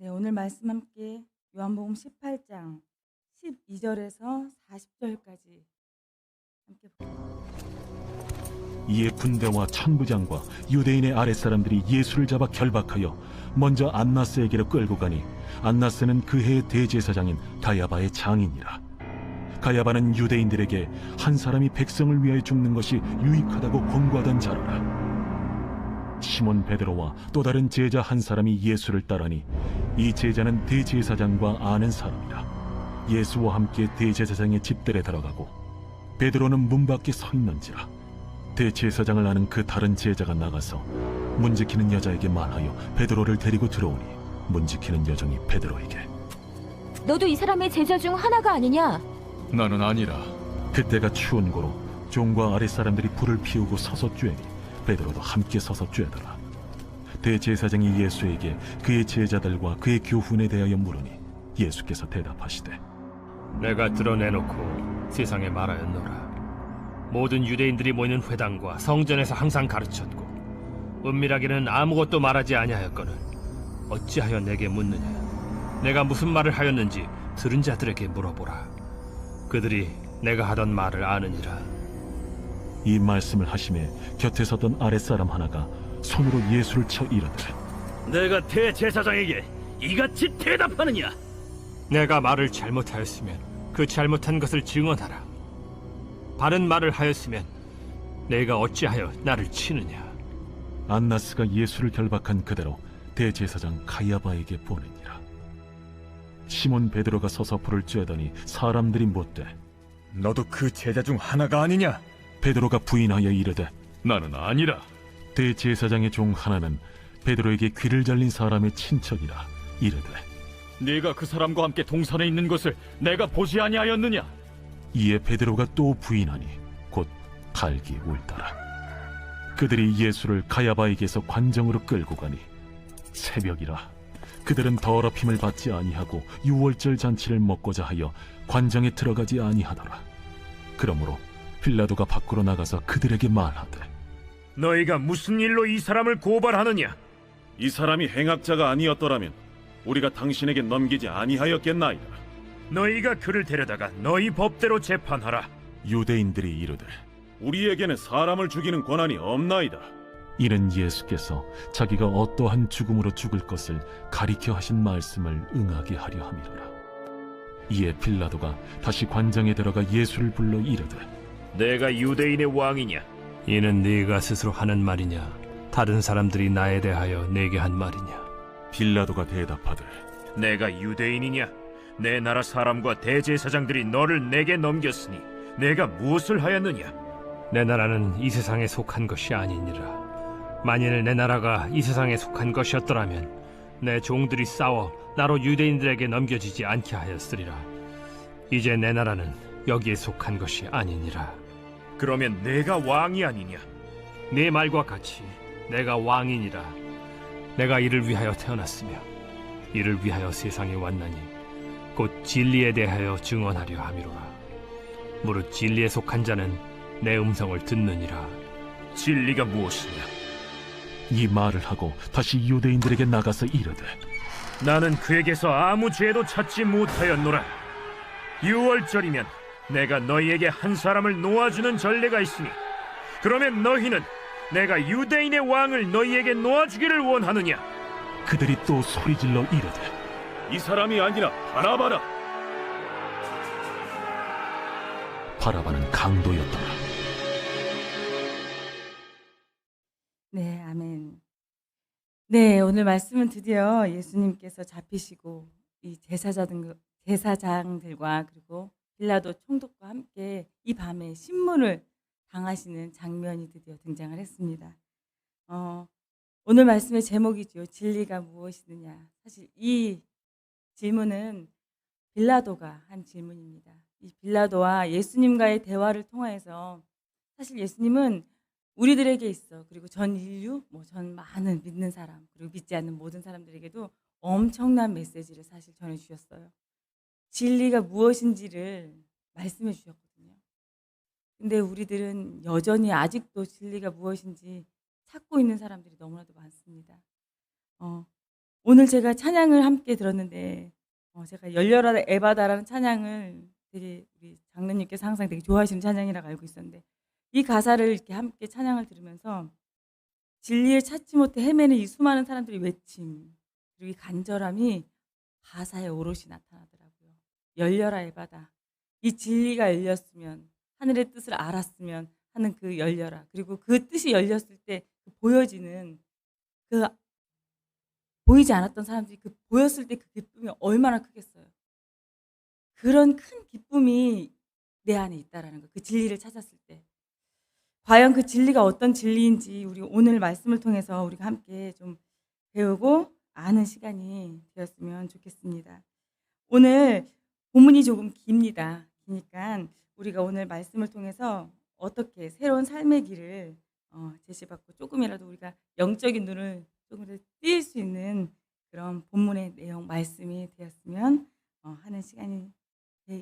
네, 오늘 말씀 함께 요한복음 18장 12절에서 40절까지 함께 보겠습니다. 이에 군대와 천부장과 유대인의 아랫사람들이 예수를 잡아 결박하여 먼저 안나스에게로 끌고 가니 안나스는 그 해의 대제사장인 가야바의 장인이라. 가야바는 유대인들에게 한 사람이 백성을 위하여 죽는 것이 유익하다고 권고하던 자로라. 시몬 베드로와 또 다른 제자 한 사람이 예수를 따르니 이 제자는 대제사장과 아는 사람이라. 예수와 함께 대제사장의 집들에 들어가고 베드로는 문 밖에 서 있는지라. 대제사장을 아는 그 다른 제자가 나가서 문지키는 여자에게 말하여 베드로를 데리고 들어오니 문지키는 여종이 베드로에게 너도 이 사람의 제자 중 하나가 아니냐? 나는 아니라. 그때가 추운 고로 종과 아랫사람들이 불을 피우고 서서 쬐니 베드로도 함께 서서 쬐더라. 대제사장이 예수에게 그의 제자들과 그의 교훈에 대하여 물으니 예수께서 대답하시되 내가 드러내놓고 세상에 말하였노라. 모든 유대인들이 모이는 회당과 성전에서 항상 가르쳤고 은밀하게는 아무것도 말하지 아니하였거늘 어찌하여 내게 묻느냐? 내가 무슨 말을 하였는지 들은 자들에게 물어보라. 그들이 내가 하던 말을 아느니라. 이 말씀을 하심에 곁에 섰던 아랫사람 하나가 손으로 예수를 쳐 이르되 내가 대제사장에게 이같이 대답하느냐? 내가 말을 잘못하였으면 그 잘못한 것을 증언하라. 바른 말을 하였으면 내가 어찌하여 나를 치느냐? 안나스가 예수를 결박한 그대로 대제사장 가야바에게 보내니라. 시몬 베드로가 서서 불을 쬐더니 사람들이 못되 너도 그 제자 중 하나가 아니냐? 베드로가 부인하여 이르되 나는 아니라. 대제사장의 종 하나는 베드로에게 귀를 잘린 사람의 친척이라 이르되 네가 그 사람과 함께 동산에 있는 것을 내가 보지 아니하였느냐? 이에 베드로가 또 부인하니 곧 달기 울더라. 그들이 예수를 가야바에게서 관정으로 끌고 가니 새벽이라. 그들은 더럽힘을 받지 아니하고 유월절 잔치를 먹고자 하여 관정에 들어가지 아니하더라. 그러므로 빌라도가 밖으로 나가서 그들에게 말하되 너희가 무슨 일로 이 사람을 고발하느냐? 이 사람이 행악자가 아니었더라면 우리가 당신에게 넘기지 아니하였겠나이다. 너희가 그를 데려다가 너희 법대로 재판하라. 유대인들이 이르되 우리에게는 사람을 죽이는 권한이 없나이다. 이는 예수께서 자기가 어떠한 죽음으로 죽을 것을 가리켜 하신 말씀을 응하게 하려 함이로라. 이에 빌라도가 다시 관장에 들어가 예수를 불러 이르되 내가 유대인의 왕이냐? 이는 네가 스스로 하는 말이냐? 다른 사람들이 나에 대하여 내게 한 말이냐? 빌라도가 대답하되 내가 유대인이냐? 내 나라 사람과 대제사장들이 너를 내게 넘겼으니 내가 무엇을 하였느냐? 내 나라는 이 세상에 속한 것이 아니니라. 만일 내 나라가 이 세상에 속한 것이었더라면 내 종들이 싸워 나로 유대인들에게 넘겨지지 않게 하였으리라. 이제 내 나라는 여기에 속한 것이 아니니라. 그러면 내가 왕이 아니냐? 네 말과 같이 내가 왕이니라. 내가 이를 위하여 태어났으며 이를 위하여 세상에 왔나니 곧 진리에 대하여 증언하려 함이로라. 무릇 진리에 속한 자는 내 음성을 듣느니라. 진리가 무엇이냐? 이 말을 하고 다시 유대인들에게 나가서 이르되 나는 그에게서 아무 죄도 찾지 못하였노라. 유월절이면 내가 너희에게 한 사람을 놓아주는 전례가 있으니 그러면 너희는 내가 유대인의 왕을 너희에게 놓아주기를 원하느냐? 그들이 또 소리질러 이르되 이 사람이 아니라 바라바라. 바라바는 강도였더라. 네, 아멘. 네, 오늘 말씀은 드디어 예수님께서 잡히시고 이 제사장들과 그리고 빌라도 총독과 함께 이 밤에 신문을 당하시는 장면이 드디어 등장을 했습니다. 오늘 말씀의 제목이죠. 진리가 무엇이느냐. 사실 이 질문은 빌라도가 한 질문입니다. 이 빌라도와 예수님과의 대화를 통해서 사실 예수님은 우리들에게 있어 그리고 전 인류, 전 많은 믿는 사람 그리고 믿지 않는 모든 사람들에게도 엄청난 메시지를 사실 전해주셨어요. 진리가 무엇인지를 말씀해 주셨거든요. 근데 우리들은 여전히 아직도 진리가 무엇인지 찾고 있는 사람들이 너무나도 많습니다. 오늘 제가 찬양을 함께 들었는데 제가 열려라 에바다라는 찬양을 되게 우리 장로님께서 항상 되게 좋아하시는 찬양이라고 알고 있었는데 이 가사를 이렇게 함께 찬양을 들으면서 진리를 찾지 못해 헤매는 이 수많은 사람들의 외침 그리고 이 간절함이 가사에 오롯이 나타나더라고요. 열려라 에바다. 이 진리가 열렸으면 하늘의 뜻을 알았으면 하는 그 열려라. 그리고 그 뜻이 열렸을 때 보여지는 그 보이지 않았던 사람들이 그 보였을 때 그 기쁨이 얼마나 크겠어요. 그런 큰 기쁨이 내 안에 있다라는 거. 그 진리를 찾았을 때. 과연 그 진리가 어떤 진리인지 우리 오늘 말씀을 통해서 우리가 함께 좀 배우고 아는 시간이 되었으면 좋겠습니다. 오늘 본문이 조금 깁니다. 기니까 우리가 오늘 말씀을 통해서 어떻게 새로운 삶의 길을 제시받고 조금이라도 우리가 영적인 눈을 조금이라도 띄울 수 있는 그런 본문의 내용 말씀이 되었으면 하는 시간이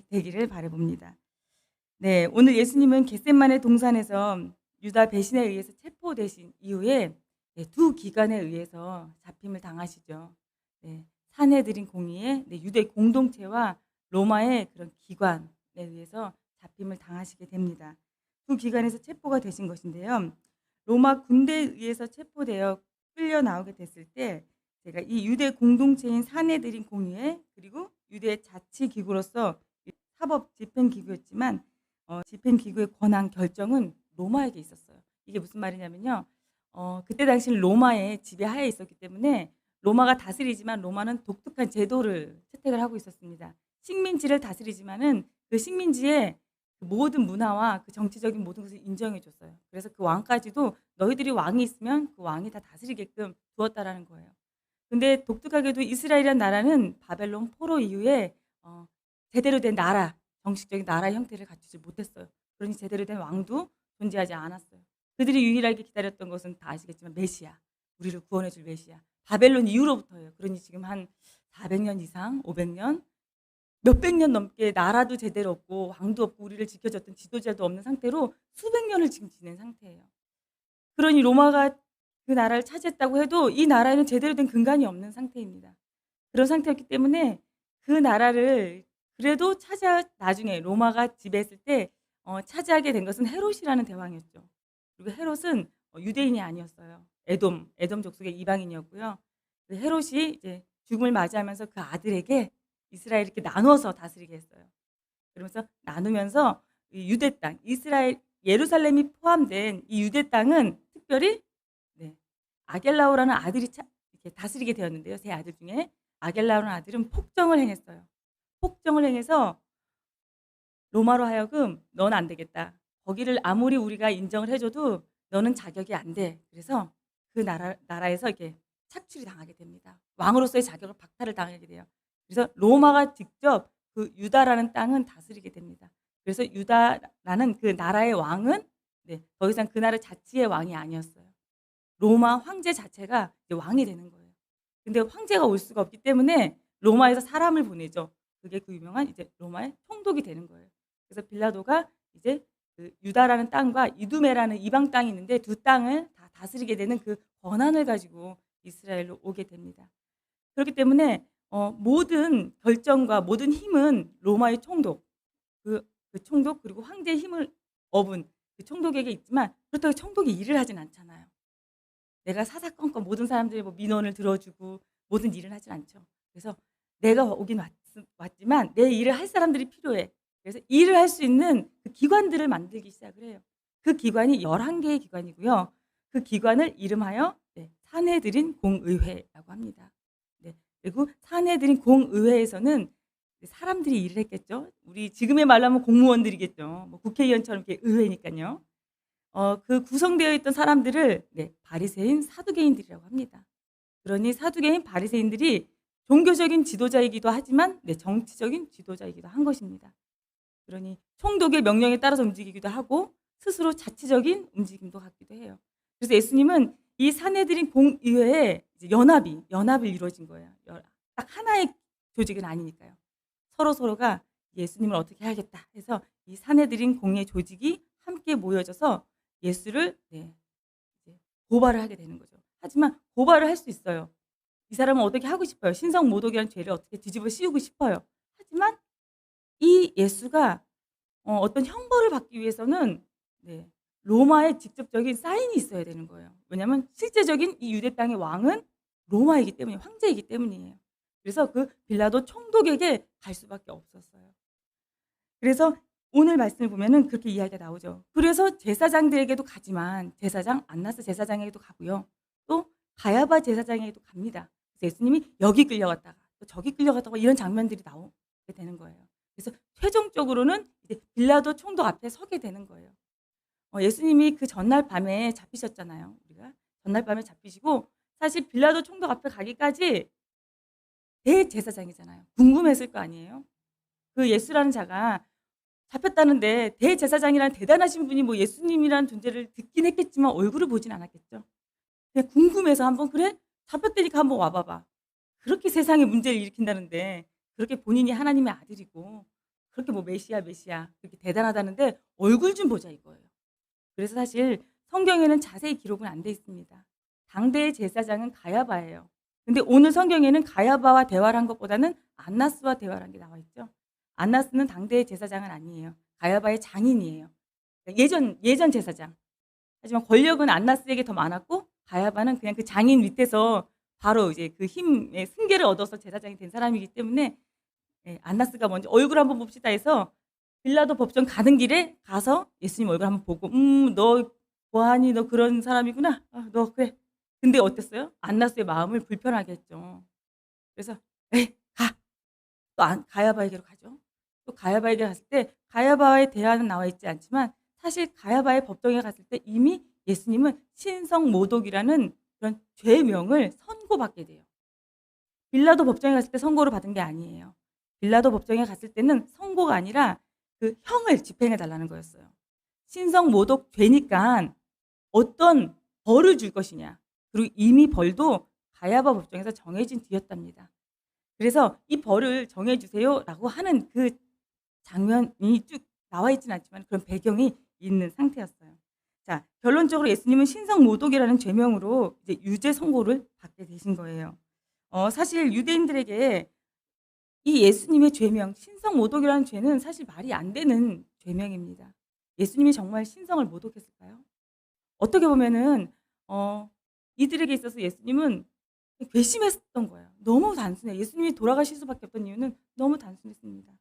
되기를 바라봅니다. 네, 오늘 예수님은 겟세마네 동산에서 유다 배신에 의해서 체포되신 이후에 두 기관에 의해서 잡힘을 당하시죠. 네, 산헤드린 공의회, 유대 공동체와 로마의 그런 기관에 의해서 잡힘을 당하시게 됩니다. 두 기관에서 체포가 되신 것인데요. 로마 군대에 의해서 체포되어 끌려 나오게 됐을 때 제가 이 유대 공동체인 산헤드린 공의회 그리고 유대 자치기구로서 사법 집행기구였지만 집행기구의 권한 결정은 로마에게 있었어요. 이게 무슨 말이냐면요. 그때 당시 로마의 지배하에 있었기 때문에 로마가 다스리지만 로마는 독특한 제도를 채택을 하고 있었습니다. 식민지를 다스리지만은 그 식민지의 그 모든 문화와 그 정치적인 모든 것을 인정해 줬어요. 그래서 그 왕까지도 너희들이 왕이 있으면 그 왕이 다 다스리게끔 두었다라는 거예요. 근데 독특하게도 이스라엘이라는 나라는 바벨론 포로 이후에 제대로 된 나라, 정식적인 나라 형태를 갖추지 못했어요. 그러니 제대로 된 왕도 존재하지 않았어요. 그들이 유일하게 기다렸던 것은 다 아시겠지만 메시아, 우리를 구원해 줄 메시아. 바벨론 이후로부터예요. 그러니 지금 한 400년 이상, 500년, 몇백 년 넘게 나라도 제대로 없고 왕도 없고 우리를 지켜줬던 지도자도 없는 상태로 수백 년을 지금 지낸 상태예요. 그러니 로마가 그 나라를 차지했다고 해도 이 나라에는 제대로 된 근간이 없는 상태입니다. 그런 상태였기 때문에 그 나라를 그래도 나중에 로마가 지배했을 때 차지하게 된 것은 헤롯이라는 대왕이었죠. 그리고 헤롯은 유대인이 아니었어요. 에돔 족속의 이방인이었고요. 그 헤롯이 이제 죽음을 맞이하면서 그 아들에게 이스라엘 이렇게 나눠서 다스리게 했어요. 그러면서 나누면서 이 유대 땅, 이스라엘 예루살렘이 포함된 이 유대 땅은 특별히 아겔라오라는 아들이 이렇게 다스리게 되었는데요. 세 아들 중에 아겔라오라는 아들은 폭정을 행했어요. 폭정을 행해서 로마로 하여금 넌 안 되겠다. 거기를 아무리 우리가 인정을 해줘도 너는 자격이 안 돼. 그래서 그 나라에서 이렇게 착취를 당하게 됩니다. 왕으로서의 자격을 박탈을 당하게 돼요. 그래서 로마가 직접 그 유다라는 땅은 다스리게 됩니다. 그래서 유다라는 그 나라의 왕은 더 이상 그 나라 자치의 왕이 아니었어요. 로마 황제 자체가 이제 왕이 되는 거예요. 근데 황제가 올 수가 없기 때문에 로마에서 사람을 보내죠. 그게 그 유명한 이제 로마의 총독이 되는 거예요. 그래서 빌라도가 이제 그 유다라는 땅과 이두메라는 이방 땅이 있는데 두 땅을 다 다스리게 되는 그 권한을 가지고 이스라엘로 오게 됩니다. 그렇기 때문에 모든 결정과 모든 힘은 로마의 총독, 그 총독 그리고 황제의 힘을 업은 그 총독에게 있지만 그렇다고 총독이 일을 하진 않잖아요. 내가 사사건건 모든 사람들이 민원을 들어주고 모든 일을 하진 않죠. 그래서 내가 오긴 왔지만 내 일을 할 사람들이 필요해. 그래서 일을 할 수 있는 그 기관들을 만들기 시작을 해요. 그 기관이 11개의 기관이고요. 그 기관을 이름하여 산헤드린 공의회라고 합니다. 그리고 산헤드린 공의회에서는 사람들이 일을 했겠죠. 우리 지금의 말로 하면 공무원들이겠죠. 국회의원처럼 이렇게 의회니까요. 그 구성되어 있던 사람들을 바리새인 사두개인들이라고 합니다. 그러니 사두개인 바리새인들이 종교적인 지도자이기도 하지만 정치적인 지도자이기도 한 것입니다. 그러니 총독의 명령에 따라서 움직이기도 하고 스스로 자치적인 움직임도 갖기도 해요. 그래서 예수님은 이 산헤드린 공의회에 연합이 이루어진 거예요. 딱 하나의 조직은 아니니까요. 서로가 예수님을 어떻게 해야겠다 해서 이 산헤드린 공의 조직이 함께 모여져서 예수를 고발을 하게 되는 거죠. 하지만 고발을 할 수 있어요. 이 사람은 어떻게 하고 싶어요. 신성모독이라는 죄를 어떻게 뒤집어 씌우고 싶어요. 하지만 이 예수가 어떤 형벌을 받기 위해서는 네, 로마의 직접적인 사인이 있어야 되는 거예요. 왜냐하면 실제적인 이 유대 땅의 왕은 로마이기 때문에 황제이기 때문이에요. 그래서 그 빌라도 총독에게 갈 수밖에 없었어요. 그래서 오늘 말씀을 보면은 그렇게 이야기가 나오죠. 그래서 제사장들에게도 가지만 제사장 안나스 제사장에게도 가고요. 또 가야바 제사장에게도 갑니다. 그래서 예수님이 여기 끌려갔다가 또 저기 끌려갔다가 이런 장면들이 나오게 되는 거예요. 그래서 최종적으로는 이제 빌라도 총독 앞에 서게 되는 거예요. 예수님이 그 전날 밤에 잡히셨잖아요. 우리가 전날 밤에 잡히시고 사실 빌라도 총독 앞에 가기까지 대제사장이잖아요. 궁금했을 거 아니에요. 그 예수라는 자가 잡혔다는데 대제사장이라는 대단하신 분이 뭐 예수님이라는 존재를 듣긴 했겠지만 얼굴을 보진 않았겠죠. 그냥 궁금해서 한번 그래? 잡혔다니까 한번 와봐봐. 그렇게 세상에 문제를 일으킨다는데 그렇게 본인이 하나님의 아들이고 그렇게 뭐 메시아 그렇게 대단하다는데 얼굴 좀 보자 이거예요. 그래서 사실 성경에는 자세히 기록은 안 돼 있습니다. 당대의 제사장은 가야바예요. 근데 오늘 성경에는 가야바와 대화를 한 것보다는 안나스와 대화를 한 게 나와 있죠. 안나스는 당대의 제사장은 아니에요. 가야바의 장인이에요. 예전 제사장. 하지만 권력은 안나스에게 더 많았고 가야바는 그냥 그 장인 밑에서 바로 이제 그 힘의 승계를 얻어서 제사장이 된 사람이기 때문에 안나스가 먼저 얼굴 한번 봅시다 해서 빌라도 법정 가는 길에 가서 예수님 얼굴 한번 보고 너 보아하니 너 그런 사람이구나. 너 그래. 근데 어땠어요? 안나스의 마음을 불편하게 했죠. 그래서 가. 또 가야바에게로 가죠. 또 가야바에게 갔을 때 가야바와의 대화는 나와 있지 않지만 사실 가야바의 법정에 갔을 때 이미 예수님은 신성모독이라는 그런 죄명을 선고받게 돼요. 빌라도 법정에 갔을 때 선고를 받은 게 아니에요. 빌라도 법정에 갔을 때는 선고가 아니라 그 형을 집행해 달라는 거였어요. 신성모독 죄니까 어떤 벌을 줄 것이냐. 그리고 이미 벌도 가야바 법정에서 정해진 뒤였답니다. 그래서 이 벌을 정해주세요라고 하는 그 장면이 쭉 나와 있지는 않지만 그런 배경이 있는 상태였어요. 자, 결론적으로 예수님은 신성모독이라는 죄명으로 이제 유죄 선고를 받게 되신 거예요. 사실 유대인들에게 이 예수님의 죄명, 신성모독이라는 죄는 사실 말이 안 되는 죄명입니다. 예수님이 정말 신성을 모독했을까요? 어떻게 보면은 이들에게 있어서 예수님은 괘씸했던 거예요. 너무 단순해요. 예수님이 돌아가실 수밖에 없던 이유는 너무 단순했습니다.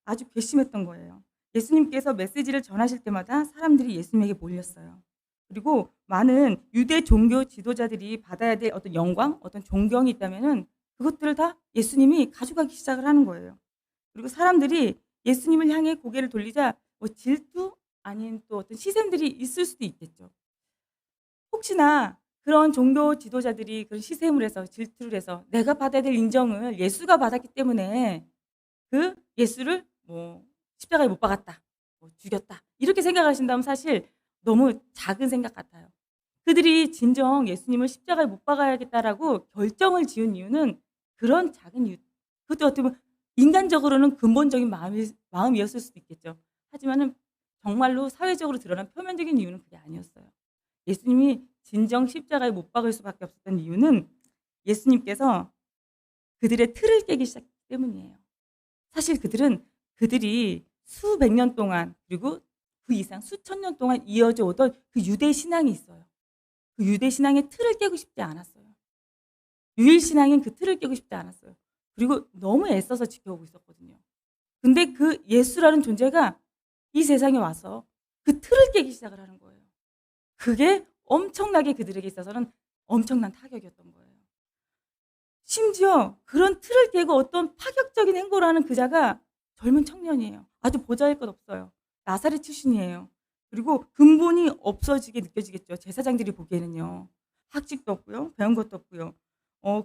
아주 괘씸했던 거예요. 예수님께서 메시지를 전하실 때마다 사람들이 예수님에게 몰렸어요. 그리고 많은 유대 종교 지도자들이 받아야 될 어떤 영광, 어떤 존경이 있다면은 그것들을 다 예수님이 가져가기 시작을 하는 거예요. 그리고 사람들이 예수님을 향해 고개를 돌리자 뭐 질투 아닌 또 어떤 시샘들이 있을 수도 있겠죠. 혹시나 그런 종교 지도자들이 그런 시샘을 해서 질투를 해서 내가 받아야 될 인정을 예수가 받았기 때문에 그 예수를 뭐 십자가에 못 박았다, 뭐 죽였다 이렇게 생각하신다면 사실 너무 작은 생각 같아요. 그들이 진정 예수님을 십자가에 못 박아야겠다라고 결정을 지은 이유는 그런 작은 이유, 그것도 어떻게 보면 인간적으로는 근본적인 마음이었을 수도 있겠죠. 하지만은 정말로 사회적으로 드러난 표면적인 이유는 그게 아니었어요. 예수님이 진정 십자가에 못 박을 수밖에 없었던 이유는 예수님께서 그들의 틀을 깨기 시작했기 때문이에요. 사실 그들이 수백 년 동안 그리고 그 이상 수천 년 동안 이어져 오던 그 유대 신앙이 있어요. 그 유대 신앙의 틀을 깨고 싶지 않았어요. 유일 신앙인 그 틀을 깨고 싶지 않았어요. 그리고 너무 애써서 지켜오고 있었거든요. 근데 그 예수라는 존재가 이 세상에 와서 그 틀을 깨기 시작을 하는 거예요. 그게 엄청나게 그들에게 있어서는 엄청난 타격이었던 거예요. 심지어 그런 틀을 깨고 어떤 파격적인 행보를 하는 그 자가 젊은 청년이에요. 아주 보잘것 없어요. 나사렛 출신이에요. 그리고 근본이 없어지게 느껴지겠죠. 제사장들이 보기에는요. 학식도 없고요. 배운 것도 없고요.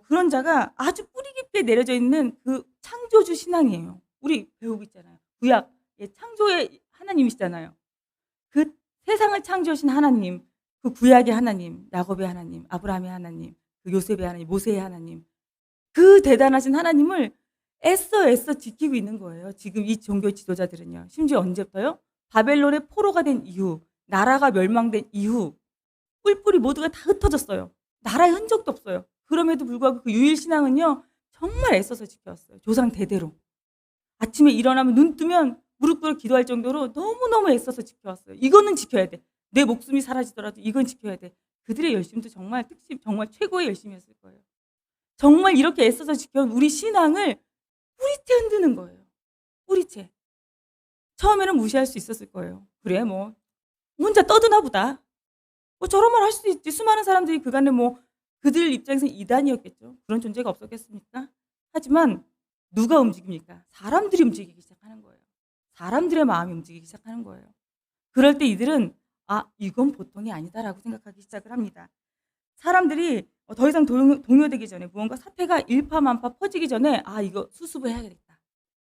그런 자가 아주 뿌리 깊게 내려져 있는 그 창조주 신앙이에요. 우리 배우고 있잖아요. 구약, 창조의 하나님이시잖아요. 그 세상을 창조하신 하나님, 그 구약의 하나님, 야곱의 하나님, 아브라함의 하나님, 그 요셉의 하나님, 모세의 하나님, 그 대단하신 하나님을 애써 지키고 있는 거예요. 지금 이 종교 지도자들은요. 심지어 언제부터요? 바벨론의 포로가 된 이후, 나라가 멸망된 이후 뿔뿔이 모두가 다 흩어졌어요. 나라의 흔적도 없어요. 그럼에도 불구하고 그 유일 신앙은요 정말 애써서 지켜왔어요. 조상 대대로. 아침에 일어나면 눈 뜨면 무릎 꿇어 기도할 정도로 너무너무 애써서 지켜왔어요. 이거는 지켜야 돼. 내 목숨이 사라지더라도 이건 지켜야 돼. 그들의 열심도 정말 정말 최고의 열심이었을 거예요. 정말 이렇게 애써서 지켜온 우리 신앙을 뿌리째 흔드는 거예요. 뿌리째. 처음에는 무시할 수 있었을 거예요. 그래 뭐 혼자 떠드나 보다. 뭐 저런 말 할 수도 있지. 수많은 사람들이 그간에 뭐 그들 입장에서 이단이었겠죠. 그런 존재가 없었겠습니까? 하지만 누가 움직입니까? 사람들이 움직이기 시작하는 거예요. 사람들의 마음이 움직이기 시작하는 거예요. 그럴 때 이들은 아 이건 보통이 아니다라고 생각하기 시작을 합니다. 사람들이 더 이상 동요되기 전에 무언가 사태가 일파만파 퍼지기 전에 아 이거 수습을 해야겠다.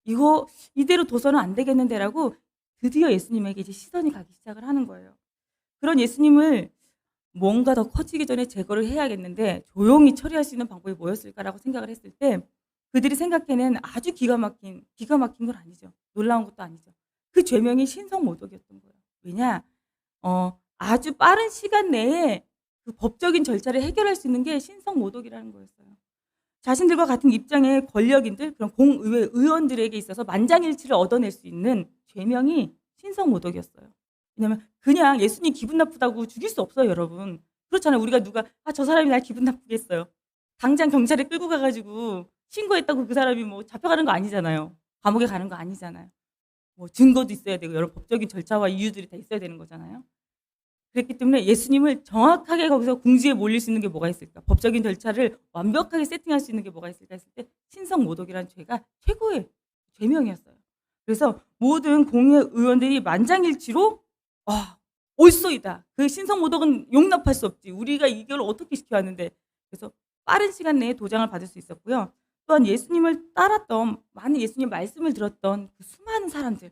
이거 이대로 둬서는 안 되겠는데라고 드디어 예수님에게 이제 시선이 가기 시작을 하는 거예요. 그런 예수님을 뭔가 더 커지기 전에 제거를 해야겠는데 조용히 처리할 수 있는 방법이 뭐였을까라고 생각을 했을 때 그들이 생각해낸 아주 기가 막힌 건 아니죠. 놀라운 것도 아니죠. 그 죄명이 신성모독이었던 거예요. 왜냐? 아주 빠른 시간 내에 그 법적인 절차를 해결할 수 있는 게 신성모독이라는 거였어요. 자신들과 같은 입장의 권력인들, 그런 공의회 의원들에게 있어서 만장일치를 얻어낼 수 있는 죄명이 신성모독이었어요. 왜냐하면 그냥 예수님 기분 나쁘다고 죽일 수 없어요, 여러분. 그렇잖아요. 우리가 누가 저 사람이 날 기분 나쁘게 했어요. 당장 경찰에 끌고 가가지고 신고했다고 그 사람이 뭐 잡혀가는 거 아니잖아요. 감옥에 가는 거 아니잖아요. 뭐 증거도 있어야 되고 여러 법적인 절차와 이유들이 다 있어야 되는 거잖아요. 그렇기 때문에 예수님을 정확하게 거기서 궁지에 몰릴 수 있는 게 뭐가 있을까? 법적인 절차를 완벽하게 세팅할 수 있는 게 뭐가 있을까 했을 때 신성모독이라는 죄가 최고의 죄명이었어요. 그래서 모든 공회 의원들이 만장일치로 옳소이다. 그 신성모독은 용납할 수 없지. 우리가 이걸 어떻게 시켜왔는데. 그래서 빠른 시간 내에 도장을 받을 수 있었고요. 또한 예수님을 따랐던 많은 예수님 말씀을 들었던 그 수많은 사람들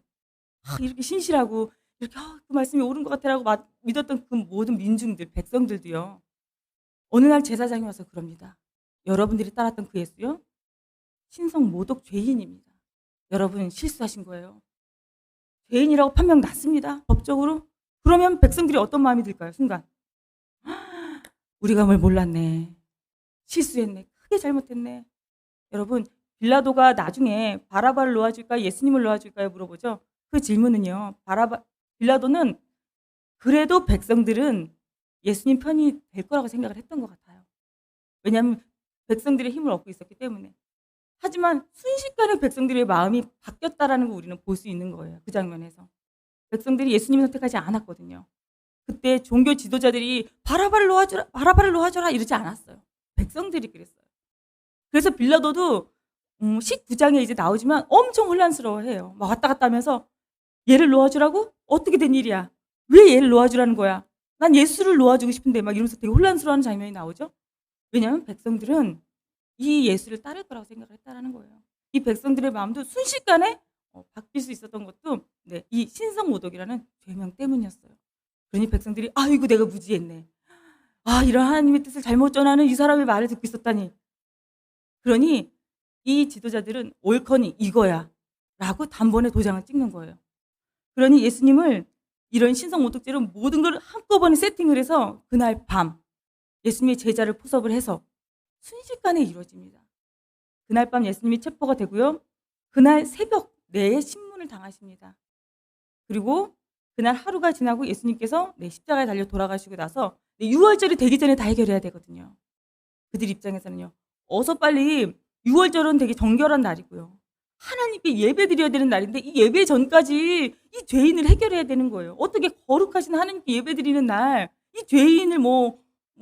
이렇게 신실하고 이렇게 그 말씀이 옳은 것 같아라고 믿었던 그 모든 민중들, 백성들도요. 어느 날 제사장이 와서 그럽니다. 여러분들이 따랐던 그 예수요? 신성모독 죄인입니다. 여러분 실수하신 거예요. 죄인이라고 판명 났습니다. 법적으로. 그러면 백성들이 어떤 마음이 들까요? 순간. 우리가 뭘 몰랐네. 실수했네. 크게 잘못했네. 여러분 빌라도가 나중에 바라바를 놓아줄까요? 예수님을 놓아줄까요? 물어보죠. 그 질문은요. 빌라도는 그래도 백성들은 예수님 편이 될 거라고 생각을 했던 것 같아요. 왜냐하면 백성들의 힘을 얻고 있었기 때문에. 하지만 순식간에 백성들의 마음이 바뀌었다라는 걸 우리는 볼 수 있는 거예요. 그 장면에서. 백성들이 예수님을 선택하지 않았거든요. 그때 종교 지도자들이 바라바를 놓아줘라 이러지 않았어요. 백성들이 그랬어요. 그래서 빌라도도 19장에 이제 나오지만 엄청 혼란스러워해요. 막 왔다 갔다 하면서 얘를 놓아주라고? 어떻게 된 일이야? 왜 얘를 놓아주라는 거야? 난 예수를 놓아주고 싶은데 막 이러면서 되게 혼란스러워하는 장면이 나오죠. 왜냐하면 백성들은 이 예수를 따를 거라고 생각을 했다라는 거예요. 이 백성들의 마음도 순식간에 바뀔 수 있었던 것도 이 신성모독이라는 죄명 때문이었어요. 그러니 백성들이 아이고 내가 무지했네. 이런 하나님의 뜻을 잘못 전하는 이 사람의 말을 듣고 있었다니. 그러니 이 지도자들은 옳거니 이거야 라고 단번에 도장을 찍는 거예요. 그러니 예수님을 이런 신성모독죄로 모든 걸 한꺼번에 세팅을 해서 그날 밤 예수님의 제자를 포섭을 해서 순식간에 이루어집니다. 그날 밤 예수님이 체포가 되고요. 그날 새벽 내에 신문을 당하십니다. 그리고 그날 하루가 지나고 예수님께서 십자가에 달려 돌아가시고 나서 6월절이 되기 전에 다 해결해야 되거든요. 그들 입장에서는요. 어서 빨리 6월절은 되게 정결한 날이고요. 하나님께 예배 드려야 되는 날인데 이 예배 전까지 이 죄인을 해결해야 되는 거예요. 어떻게 거룩하신 하나님께 예배 드리는 날 이 죄인을 뭐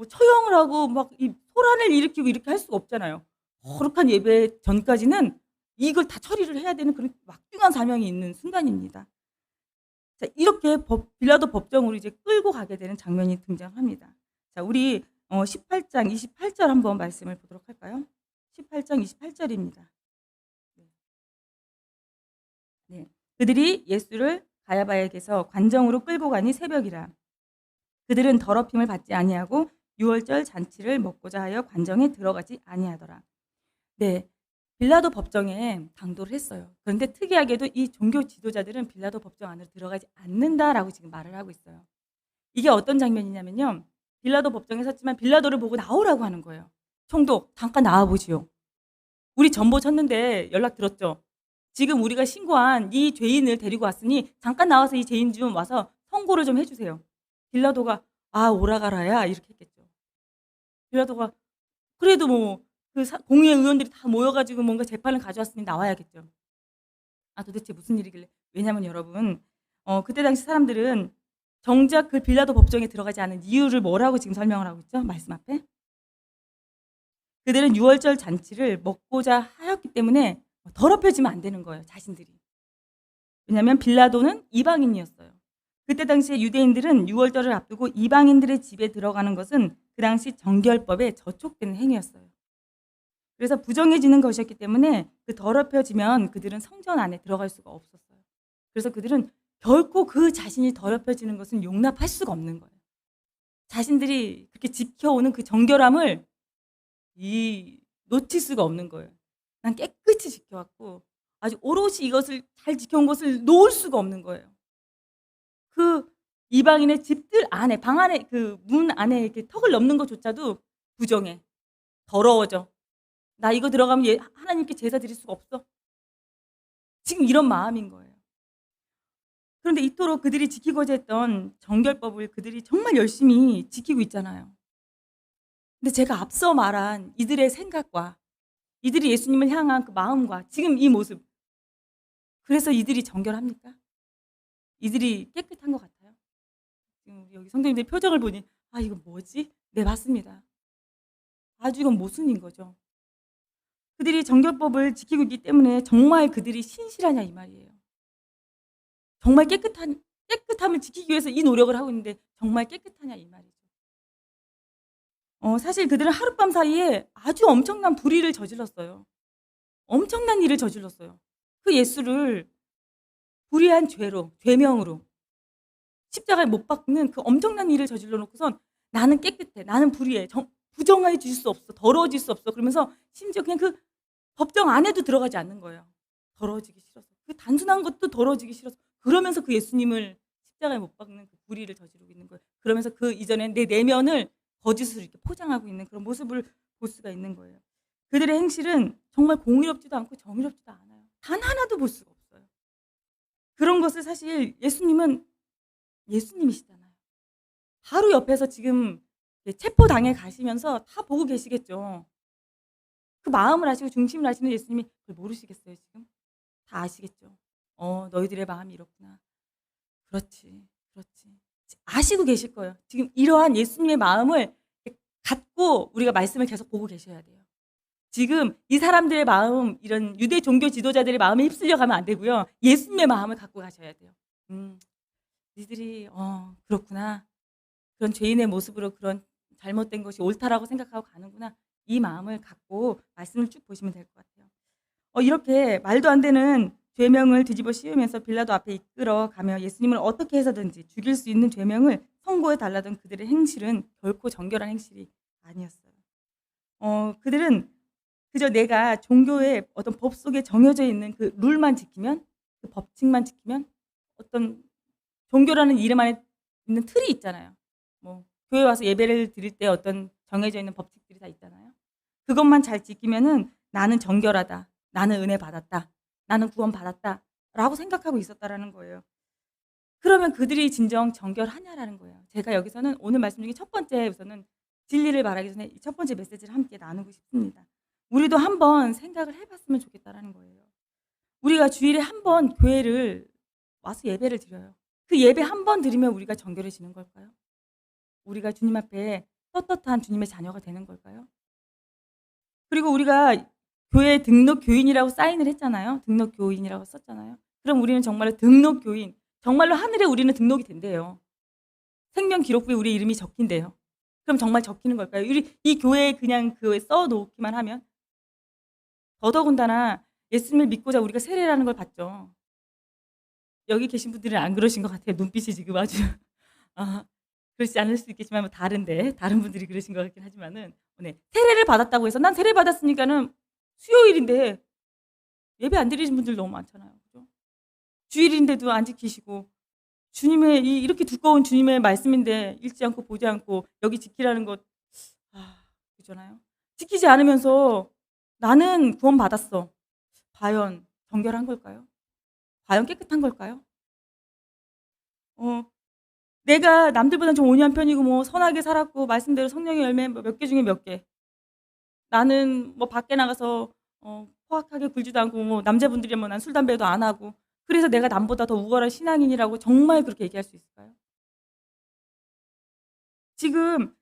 처형을 하고 막 이 소란을 일으키고 이렇게 할 수가 없잖아요. 거룩한 예배 전까지는 이걸 다 처리를 해야 되는 그런 막중한 사명이 있는 순간입니다. 자, 이렇게 빌라도 법정으로 이제 끌고 가게 되는 장면이 등장합니다. 자, 우리 18장 28절 한번 말씀을 보도록 할까요? 18장 28절입니다. 네. 그들이 예수를 가야바에게서 관정으로 끌고 가니 새벽이라. 그들은 더럽힘을 받지 아니하고 유월절 잔치를 먹고자 하여 관정에 들어가지 아니하더라. 네, 빌라도 법정에 당도를 했어요. 그런데 특이하게도 이 종교 지도자들은 빌라도 법정 안으로 들어가지 않는다라고 지금 말을 하고 있어요. 이게 어떤 장면이냐면요. 빌라도 법정에 섰지만 빌라도를 보고 나오라고 하는 거예요. 총독 잠깐 나와보시오. 우리 전보 쳤는데 연락 들었죠. 지금 우리가 신고한 이 죄인을 데리고 왔으니 잠깐 나와서 이 죄인 좀 와서 선고를 좀 해주세요. 빌라도가 오라가라야 이렇게 했겠죠. 빌라도가 그래도 뭐 그 공의회 의원들이 다 모여가지고 뭔가 재판을 가져왔으니 나와야겠죠. 도대체 무슨 일이길래? 왜냐면 여러분 그때 당시 사람들은 정작 그 빌라도 법정에 들어가지 않은 이유를 뭐라고 지금 설명을 하고 있죠? 말씀 앞에. 그들은 유월절 잔치를 먹고자 하였기 때문에 더럽혀지면 안 되는 거예요. 자신들이. 왜냐하면 빌라도는 이방인이었어요. 그때 당시에 유대인들은 유월절을 앞두고 이방인들의 집에 들어가는 것은 그 당시 정결법에 저촉되는 행위였어요. 그래서 부정해지는 것이었기 때문에 그 더럽혀지면 그들은 성전 안에 들어갈 수가 없었어요. 그래서 그들은 결코 그 자신이 더럽혀지는 것은 용납할 수가 없는 거예요. 자신들이 그렇게 지켜오는 그 정결함을 놓칠 수가 없는 거예요. 난 깨끗이 지켜왔고 아주 오롯이 이것을 잘 지켜온 것을 놓을 수가 없는 거예요. 그 이방인의 집들 안에, 방 안에, 그 문 안에 이렇게 턱을 넘는 것조차도 부정해. 더러워져. 나 이거 들어가면 하나님께 제사 드릴 수가 없어. 지금 이런 마음인 거예요. 그런데 이토록 그들이 지키고자 했던 정결법을 그들이 정말 열심히 지키고 있잖아요. 근데 제가 앞서 말한 이들의 생각과 이들이 예수님을 향한 그 마음과 지금 이 모습, 그래서 이들이 정결합니까? 이들이 깨끗한 것 같아요? 지금 우리 여기 성도님들 표정을 보니 이거 뭐지? 네, 맞습니다. 아주 이건 모순인 거죠. 그들이 정결법을 지키고 있기 때문에 정말 그들이 신실하냐 이 말이에요. 정말 깨끗함을 지키기 위해서 이 노력을 하고 있는데 정말 깨끗하냐 이 말이죠. 사실 그들은 하룻밤 사이에 아주 엄청난 불의를 저질렀어요. 엄청난 일을 저질렀어요. 그 예수를 불의한 죄명으로 십자가에 못 박는 그 엄청난 일을 저질러 놓고선 나는 깨끗해, 나는 불의해, 부정해질 수 없어, 더러워질 수 없어. 그러면서 심지어 그냥 그 법정 안에도 들어가지 않는 거예요. 더러워지기 싫어서. 그 단순한 것도 더러워지기 싫어서. 그러면서 그 예수님을 십자가에 못 박는 그 불의를 저지르고 있는 거예요. 그러면서 그 이전에 내 내면을 거짓으로 이렇게 포장하고 있는 그런 모습을 볼 수가 있는 거예요. 그들의 행실은 정말 공의롭지도 않고 정의롭지도 않아요. 단 하나도 볼 수가 없어요. 그런 것을 사실 예수님은 예수님이시잖아요. 바로 옆에서 지금 체포당해 가시면서 다 보고 계시겠죠. 그 마음을 아시고 중심을 아시는 예수님이 그걸 모르시겠어요, 지금? 다 아시겠죠. 너희들의 마음이 이렇구나. 그렇지. 아시고 계실 거예요. 지금 이러한 예수님의 마음을 갖고 우리가 말씀을 계속 보고 계셔야 돼요. 지금 이 사람들의 마음, 이런 유대 종교 지도자들의 마음에 휩쓸려 가면 안 되고요. 예수님의 마음을 갖고 가셔야 돼요. 니들이 그렇구나. 그런 죄인의 모습으로 그런 잘못된 것이 옳다라고 생각하고 가는구나. 이 마음을 갖고 말씀을 쭉 보시면 될 것 같아요. 이렇게 말도 안 되는 죄명을 뒤집어 씌우면서 빌라도 앞에 이끌어 가며 예수님을 어떻게 해서든지 죽일 수 있는 죄명을 선고해 달라던 그들의 행실은 결코 정결한 행실이 아니었어요. 그들은 그저 내가 종교의 어떤 법 속에 정해져 있는 그 룰만 지키면, 그 법칙만 지키면, 어떤 종교라는 이름 안에 있는 틀이 있잖아요. 뭐 교회 와서 예배를 드릴 때 어떤 정해져 있는 법칙들이 다 있잖아요. 그것만 잘 지키면은 나는 정결하다, 나는 은혜 받았다, 나는 구원 받았다 라고 생각하고 있었다라는 거예요. 그러면 그들이 진정 정결하냐라는 거예요. 제가 여기서는 오늘 말씀 중에 첫 번째 우선은 진리를 말하기 전에 첫 번째 메시지를 함께 나누고 싶습니다. 우리도 한번 생각을 해봤으면 좋겠다라는 거예요. 우리가 주일에 한 번 교회를 와서 예배를 드려요. 그 예배 한 번 드리면 우리가 정결해지는 걸까요? 우리가 주님 앞에 떳떳한 주님의 자녀가 되는 걸까요? 그리고 우리가 교회 등록 교인이라고 사인을 했잖아요. 등록 교인이라고 썼잖아요. 그럼 우리는 정말로 등록 교인, 정말로 하늘에 우리는 등록이 된대요. 생명 기록부에 우리 이름이 적힌대요. 그럼 정말 적히는 걸까요? 이 교회에 그냥 그거에 써놓기만 하면? 더더군다나 예수님을 믿고자 우리가 세례라는 걸 받죠. 여기 계신 분들은 안 그러신 것 같아요. 눈빛이 지금 아주 그렇지 않을 수 있겠지만 뭐 다른 분들이 그러신 것 같긴 하지만은 세례를 받았다고 해서 난 세례 받았으니까는 수요일인데 예배 안 드리신 분들 너무 많잖아요. 그죠? 주일인데도 안 지키시고 주님의 이렇게 두꺼운 주님의 말씀인데 읽지 않고 보지 않고 여기 지키라는 것 그잖아요. 지키지 않으면서 나는 구원받았어. 과연 정결한 걸까요? 과연 깨끗한 걸까요? 내가 남들보다 좀 온유한 편이고 뭐 선하게 살았고 말씀대로 성령의 열매 몇 개 중에 몇 개. 나는 뭐 밖에 나가서 포악하게 굴지도 않고 뭐 남자분들이 뭐 난 술 담배도 안 하고 그래서 내가 남보다 더 우월한 신앙인이라고 정말 그렇게 얘기할 수 있을까요? 지금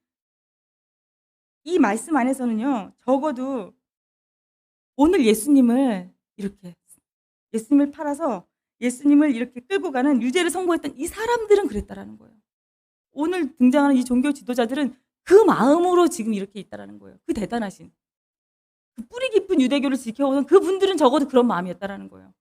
이 말씀 안에서는요. 적어도 오늘 예수님을 팔아서 예수님을 이렇게 끌고 가는 유죄를 선고했던 이 사람들은 그랬다라는 거예요. 오늘 등장하는 이 종교 지도자들은 그 마음으로 지금 이렇게 있다라는 거예요. 그 대단하신. 그 뿌리 깊은 유대교를 지켜오는 그분들은 적어도 그런 마음이었다라는 거예요.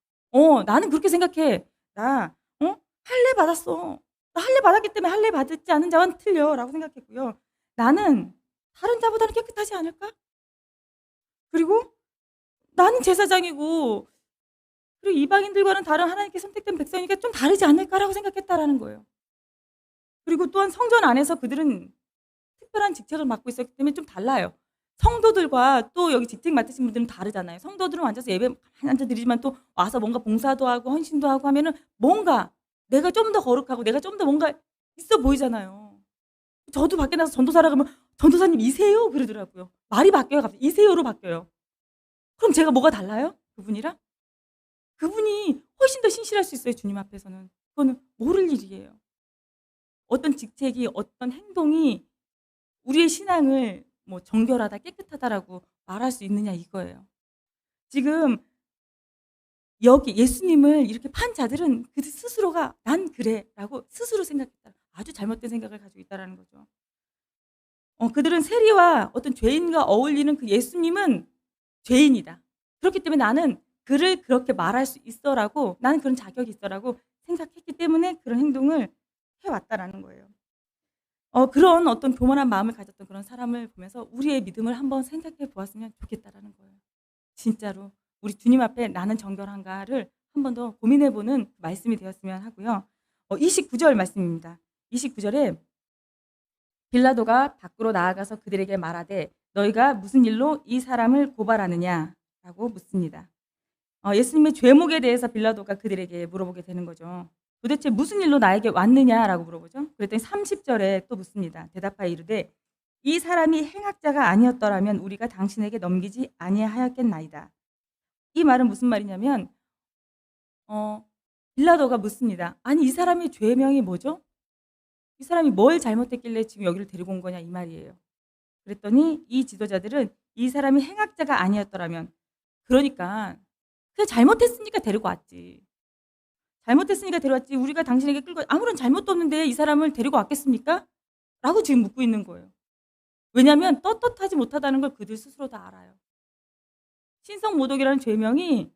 나는 그렇게 생각해. 나 할례 받았어. 나 할례 받았기 때문에 할례 받지 않은 자와는 틀려라고 생각했고요. 나는 다른 자보다는 깨끗하지 않을까? 그리고 나는 제사장이고 그리고 이방인들과는 다른 하나님께 선택된 백성이니까 좀 다르지 않을까라고 생각했다라는 거예요. 그리고 또한 성전 안에서 그들은 특별한 직책을 맡고 있었기 때문에 좀 달라요. 성도들과 또 여기 직책 맡으신 분들은 다르잖아요. 성도들은 앉아서 예배 앉아 드리지만 또 와서 뭔가 봉사도 하고 헌신도 하고 하면은 뭔가 내가 좀 더 거룩하고 내가 좀 더 뭔가 있어 보이잖아요. 저도 밖에 나가서 전도사라 그러면 전도사님 이세요 그러더라고요. 말이 바뀌어요. 갑자기 이세요로 바뀌어요. 그럼 제가 뭐가 달라요? 그분이랑? 그분이 훨씬 더 신실할 수 있어요. 주님 앞에서는. 그거는 모를 일이에요. 어떤 직책이 어떤 행동이 우리의 신앙을 뭐 정결하다 깨끗하다라고 말할 수 있느냐 이거예요. 지금 여기 예수님을 이렇게 판 자들은 그 스스로가 난 그래라고 스스로 생각했다. 아주 잘못된 생각을 가지고 있다라는 거죠. 그들은 세리와 어떤 죄인과 어울리는 그 예수님은 죄인이다. 그렇기 때문에 나는 그를 그렇게 말할 수 있어라고 나는 그런 자격이 있어라고 생각했기 때문에 그런 행동을 해왔다라는 거예요. 그런 어떤 교만한 마음을 가졌던 그런 사람을 보면서 우리의 믿음을 한번 생각해 보았으면 좋겠다라는 거예요. 진짜로 우리 주님 앞에 나는 정결한가를 한 번 더 고민해 보는 말씀이 되었으면 하고요. 29절 말씀입니다. 29절에 빌라도가 밖으로 나아가서 그들에게 말하되 너희가 무슨 일로 이 사람을 고발하느냐라고 묻습니다. 예수님의 죄목에 대해서 빌라도가 그들에게 물어보게 되는 거죠. 도대체 무슨 일로 나에게 왔느냐라고 물어보죠. 그랬더니 30절에 또 묻습니다. 대답하여 이르되 이 사람이 행악자가 아니었더라면 우리가 당신에게 넘기지 아니하였겠나이다. 이 말은 무슨 말이냐면 빌라도가 묻습니다. 아니 이 사람의 죄명이 뭐죠? 이 사람이 뭘 잘못했길래 지금 여기를 데리고 온 거냐 이 말이에요. 그랬더니 이 지도자들은 이 사람이 행악자가 아니었더라면 그러니까 그냥 잘못했으니까 데리고 왔지. 잘못했으니까 데려왔지. 우리가 당신에게 끌고 아무런 잘못도 없는데 이 사람을 데리고 왔겠습니까? 라고 지금 묻고 있는 거예요. 왜냐하면 떳떳하지 못하다는 걸 그들 스스로 다 알아요. 신성모독이라는 죄명이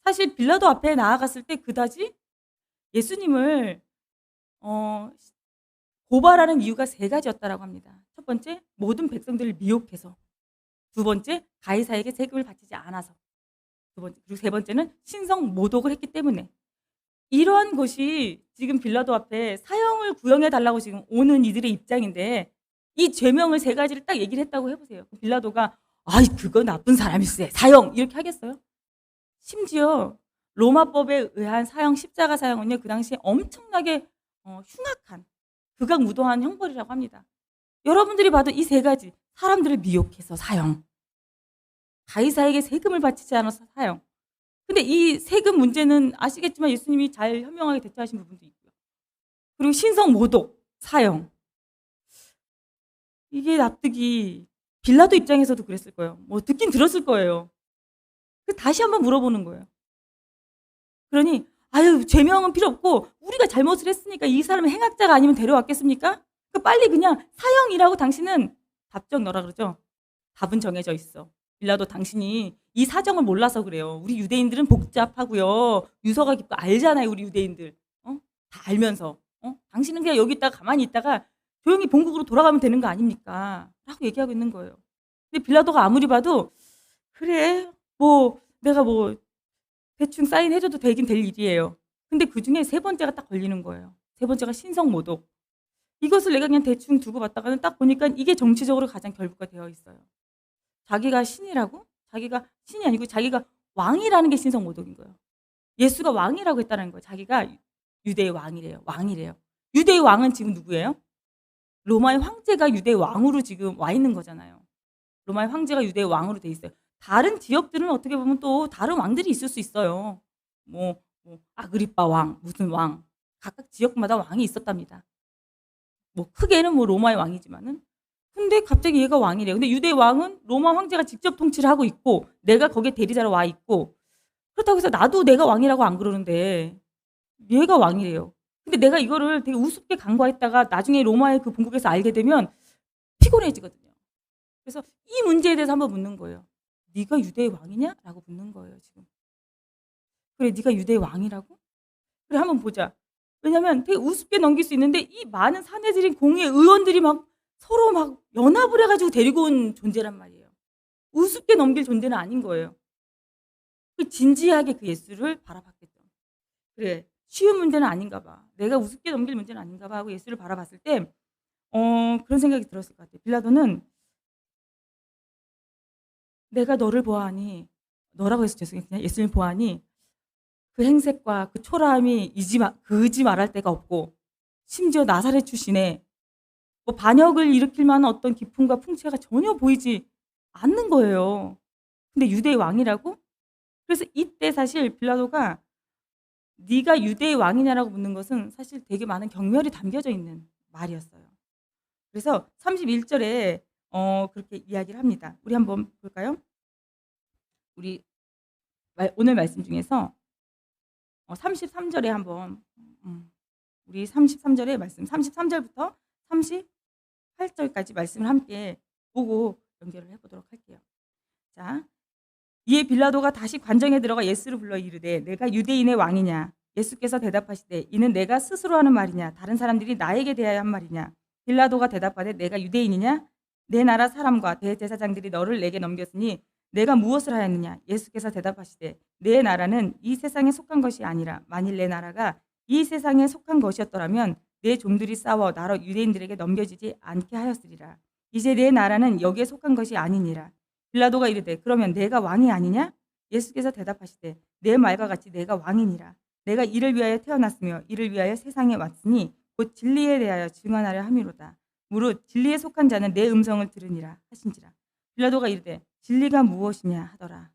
사실 빌라도 앞에 나아갔을 때 그다지 예수님을 고발하는 이유가 세 가지였다라고 합니다. 첫 번째, 모든 백성들을 미혹해서. 두 번째, 가이사에게 세금을 바치지 않아서. 두 번째, 그리고 세 번째는 신성모독을 했기 때문에. 이러한 것이 지금 빌라도 앞에 사형을 구형해 달라고 지금 오는 이들의 입장인데 이 죄명을 세 가지를 딱 얘기를 했다고 해보세요. 빌라도가 아이 그거 나쁜 사람일세 사형 이렇게 하겠어요? 심지어 로마법에 의한 사형 십자가 사형은요 그 당시에 엄청나게 흉악한 극악무도한 형벌이라고 합니다. 여러분들이 봐도 이 세 가지 사람들을 미혹해서 사형, 가이사에게 세금을 바치지 않아서 사형. 근데 이 세금 문제는 아시겠지만 예수님이 잘 현명하게 대처하신 부분도 있고요. 그리고 신성모독, 사형. 이게 납득이 빌라도 입장에서도 그랬을 거예요. 뭐 듣긴 들었을 거예요. 다시 한번 물어보는 거예요. 그러니 아유 죄명은 필요 없고 우리가 잘못을 했으니까 이 사람은 행악자가 아니면 데려왔겠습니까? 빨리 그냥 사형이라고 당신은 답정 넣으라 그러죠. 답은 정해져 있어. 빌라도 당신이 이 사정을 몰라서 그래요. 우리 유대인들은 복잡하고요. 유서가 깊고 알잖아요. 우리 유대인들. 다 알면서. 당신은 그냥 여기 있다가 가만히 있다가 조용히 본국으로 돌아가면 되는 거 아닙니까? 라고 얘기하고 있는 거예요. 근데 빌라도가 아무리 봐도 그래 뭐 내가 뭐 대충 사인해줘도 되긴 될 일이에요. 근데 그중에 세 번째가 딱 걸리는 거예요. 세 번째가 신성모독. 이것을 내가 그냥 대충 두고 봤다가는 딱 보니까 이게 정치적으로 가장 결부가 되어 있어요. 자기가 신이라고? 자기가 신이 아니고 자기가 왕이라는 게 신성모독인 거예요. 예수가 왕이라고 했다는 거예요. 자기가 유대의 왕이래요. 왕이래요. 유대의 왕은 지금 누구예요? 로마의 황제가 유대의 왕으로 지금 와 있는 거잖아요. 로마의 황제가 유대의 왕으로 돼 있어요. 다른 지역들은 어떻게 보면 또 다른 왕들이 있을 수 있어요. 뭐 아그리빠 왕, 무슨 왕. 각각 지역마다 왕이 있었답니다. 뭐 크게는 뭐 로마의 왕이지만은. 근데 갑자기 얘가 왕이래요. 근데 유대의 왕은 로마 황제가 직접 통치를 하고 있고 내가 거기에 대리자로 와 있고 그렇다고 해서 나도 내가 왕이라고 안 그러는데 얘가 왕이래요. 근데 내가 이거를 되게 우습게 간과했다가 나중에 로마의 그 본국에서 알게 되면 피곤해지거든요. 그래서 이 문제에 대해서 한번 묻는 거예요. 네가 유대의 왕이냐? 라고 묻는 거예요, 지금. 그래, 네가 유대의 왕이라고? 그래, 한번 보자. 왜냐면 되게 우습게 넘길 수 있는데 이 많은 사내들인 공의 의원들이 막 서로 막 연합을 해가지고 데리고 온 존재란 말이에요. 우습게 넘길 존재는 아닌 거예요. 진지하게 그 예수를 바라봤겠죠. 그래, 쉬운 문제는 아닌가 봐. 내가 우습게 넘길 문제는 아닌가 봐 하고 예수를 바라봤을 때 그런 생각이 들었을 것 같아요. 빌라도는 내가 너를 보아하니, 너라고 해서 죄송해요. 그냥 예수님 보아하니 그 행색과 그 초라함이 그지 말할 데가 없고 심지어 나사렛 출신의 뭐 반역을 일으킬 만한 어떤 기품과 풍채가 전혀 보이지 않는 거예요. 근데 유대의 왕이라고? 그래서 이때 사실 빌라도가 네가 유대의 왕이냐라고 묻는 것은 사실 되게 많은 경멸이 담겨져 있는 말이었어요. 그래서 31절에 그렇게 이야기를 합니다. 우리 한번 볼까요? 우리 오늘 말씀 중에서 33절에 한번 우리 33절의 말씀 33절부터 38절까지 말씀을 함께 보고 연결을 해보도록 할게요. 자, 이에 빌라도가 다시 관정에 들어가 예수를 불러 이르되 내가 유대인의 왕이냐? 예수께서 대답하시되 이는 내가 스스로 하는 말이냐? 다른 사람들이 나에게 대하여 한 말이냐? 빌라도가 대답하되 내가 유대인이냐? 내 나라 사람과 대제사장들이 너를 내게 넘겼으니 내가 무엇을 하였느냐? 예수께서 대답하시되 내 나라는 이 세상에 속한 것이 아니라 만일 내 나라가 이 세상에 속한 것이었더라면 내 종들이 싸워 나로 유대인들에게 넘겨지지 않게 하였으리라. 이제 내 나라는 여기에 속한 것이 아니니라. 빌라도가 이르되 그러면 내가 왕이 아니냐? 예수께서 대답하시되 내 말과 같이 내가 왕이니라. 내가 이를 위하여 태어났으며 이를 위하여 세상에 왔으니 곧 진리에 대하여 증언하려 함이로다. 무릇 진리에 속한 자는 내 음성을 들으니라 하신지라. 빌라도가 이르되 진리가 무엇이냐 하더라.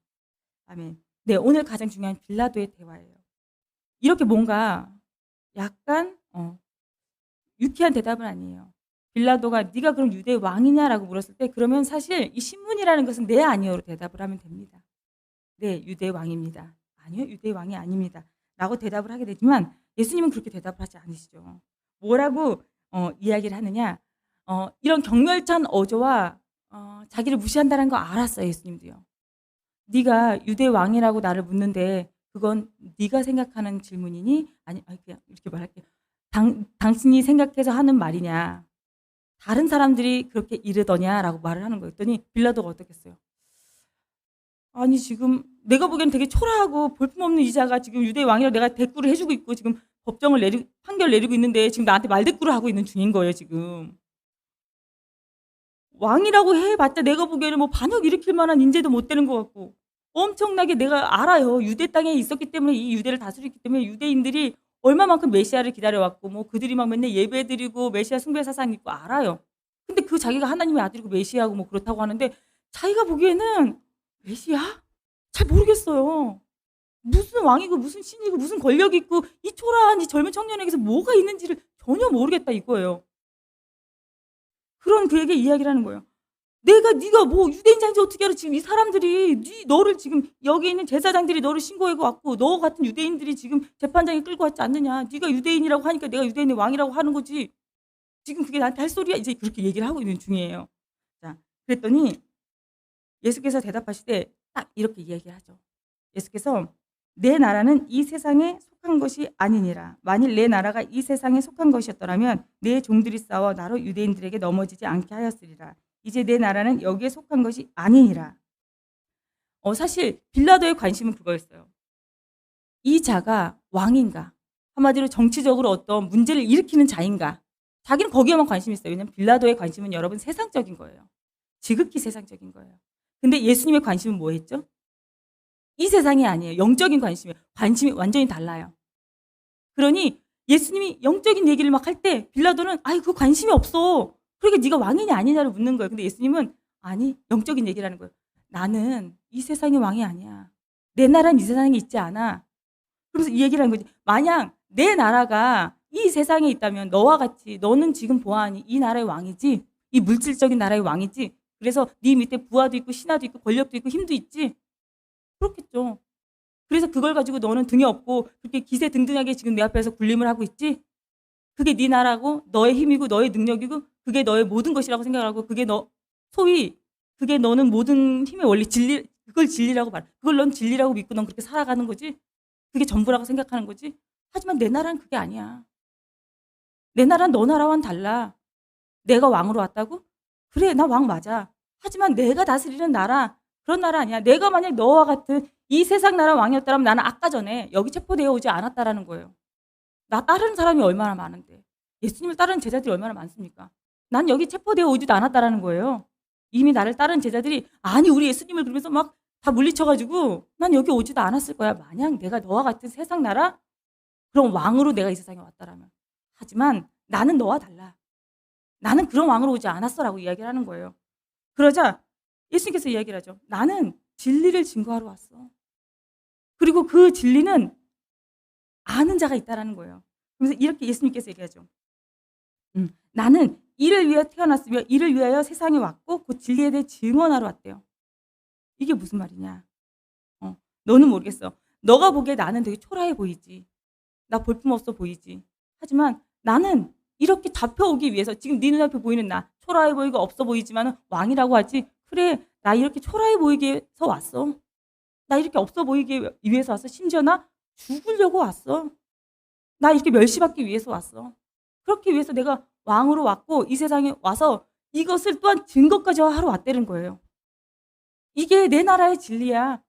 아멘. 네, 오늘 가장 중요한 빌라도의 대화예요. 이렇게 뭔가 약간 유쾌한 대답은 아니에요. 빌라도가 네가 그럼 유대의 왕이냐라고 물었을 때 그러면 사실 이 신문이라는 것은 네 아니요로 대답을 하면 됩니다. 네, 유대의 왕입니다. 아니요, 유대의 왕이 아닙니다. 라고 대답을 하게 되지만 예수님은 그렇게 대답을 하지 않으시죠. 뭐라고 이야기를 하느냐? 이런 경멸찬 어조와 자기를 무시한다는 거 알았어요. 예수님도요. 네가 유대 왕이라고 나를 묻는데 그건 네가 생각하는 질문이니? 아니 그냥 이렇게 말할게요. 당신이 생각해서 하는 말이냐? 다른 사람들이 그렇게 이르더냐라고 말을 하는 거예요. 그랬더니 빌라도가 어떻겠어요? 아니 지금 내가 보기에는 되게 초라하고 볼품없는 이자가 지금 유대 왕이라고 내가 대꾸를 해주고 있고 지금 판결 내리고 있는데 지금 나한테 말대꾸를 하고 있는 중인 거예요. 지금 왕이라고 해봤자 내가 보기에는 뭐 반역 일으킬 만한 인재도 못 되는 것 같고 엄청나게 내가 알아요. 유대 땅에 있었기 때문에 이 유대를 다스렸기 때문에 유대인들이 얼마만큼 메시아를 기다려왔고 뭐 그들이 막 맨날 예배드리고 메시아 숭배 사상 있고 알아요. 근데 그 자기가 하나님의 아들이고 메시아고 뭐 그렇다고 하는데 자기가 보기에는 메시아? 잘 모르겠어요. 무슨 왕이고 무슨 신이고 무슨 권력이 있고 이 초라한 이 젊은 청년에게서 뭐가 있는지를 전혀 모르겠다 이거예요. 그런 그에게 이야기를 하는 거예요. 네가 뭐 유대인인지 어떻게 알아? 지금 이 사람들이 너를 지금 여기 있는 제사장들이 너를 신고해 왔고 너 같은 유대인들이 지금 재판장에 끌고 왔지 않느냐? 네가 유대인이라고 하니까 내가 유대인의 왕이라고 하는 거지. 지금 그게 나한테 할 소리야? 이제 그렇게 얘기를 하고 있는 중이에요. 자, 그랬더니 예수께서 대답하시되 딱 이렇게 이야기를 하죠. 예수께서 내 나라는 이 세상에 속한 것이 아니니라. 만일 내 나라가 이 세상에 속한 것이었더라면 내 종들이 싸워 나로 유대인들에게 넘어지지 않게 하였으리라. 이제 내 나라는 여기에 속한 것이 아니니라. 사실 빌라도의 관심은 그거였어요. 이 자가 왕인가? 한마디로 정치적으로 어떤 문제를 일으키는 자인가? 자기는 거기에만 관심이 있어요. 왜냐하면 빌라도의 관심은 여러분 세상적인 거예요. 지극히 세상적인 거예요. 근데 예수님의 관심은 뭐였죠? 이 세상이 아니에요. 영적인 관심이에요. 관심이 완전히 달라요. 그러니 예수님이 영적인 얘기를 막 할 때 빌라도는 아이 그 관심이 없어. 그러니까 네가 왕이냐 아니냐를 묻는 거예요. 근데 예수님은 아니 영적인 얘기라는 거예요. 나는 이 세상의 왕이 아니야. 내 나라는 이 세상에 있지 않아. 그래서 이 얘기를 하는 거지. 만약 내 나라가 이 세상에 있다면 너와 같이 너는 지금 보아하니 이 나라의 왕이지. 이 물질적인 나라의 왕이지. 그래서 네 밑에 부하도 있고 신하도 있고 권력도 있고 힘도 있지. 그렇겠죠. 그래서 그걸 가지고 너는 등에 업고 그렇게 기세등등하게 지금 내 앞에서 군림을 하고 있지. 그게 네 나라고 너의 힘이고 너의 능력이고 그게 너의 모든 것이라고 생각하고 그게 너 소위 그게 너는 모든 힘의 원리 진리 그걸 진리라고 말. 그걸 넌 진리라고 믿고 넌 그렇게 살아가는 거지. 그게 전부라고 생각하는 거지. 하지만 내 나라는 그게 아니야. 내 나라는 너 나라와는 달라. 내가 왕으로 왔다고? 그래, 나 왕 맞아. 하지만 내가 다스리는 나라, 그런 나라 아니야. 내가 만약 너와 같은 이 세상 나라 왕이었다면 나는 아까 전에 여기 체포되어 오지 않았다라는 거예요. 나 따르는 사람이 얼마나 많은데. 예수님을 따르는 제자들이 얼마나 많습니까? 난 여기 체포되어 오지도 않았다라는 거예요. 이미 나를 따르는 제자들이 아니 우리 예수님을 그러면서 막 다 물리쳐가지고 난 여기 오지도 않았을 거야. 만약 내가 너와 같은 세상 나라 그런 왕으로 내가 이 세상에 왔다라면. 하지만 나는 너와 달라. 나는 그런 왕으로 오지 않았어라고 이야기를 하는 거예요. 그러자 예수님께서 이야기를 하죠. 나는 진리를 증거하러 왔어. 그리고 그 진리는 아는 자가 있다라는 거예요. 그래서 이렇게 예수님께서 얘기하죠. 나는 이를 위하여 태어났으며 이를 위하여 세상에 왔고 그 진리에 대해 증언하러 왔대요. 이게 무슨 말이냐? 너는 모르겠어. 너가 보기에 나는 되게 초라해 보이지. 나 볼품없어 보이지. 하지만 나는 이렇게 잡혀오기 위해서 지금 네 눈앞에 보이는 나 초라해 보이고 없어 보이지만 왕이라고 하지. 그래 나 이렇게 초라해 보이기 위해서 왔어. 나 이렇게 없어 보이기 위해서 왔어. 심지어 나 죽으려고 왔어. 나 이렇게 멸시받기 위해서 왔어. 그렇기 위해서 내가 왕으로 왔고 이 세상에 와서 이것을 또한 증거까지 하러 왔다는 거예요. 이게 내 나라의 진리야.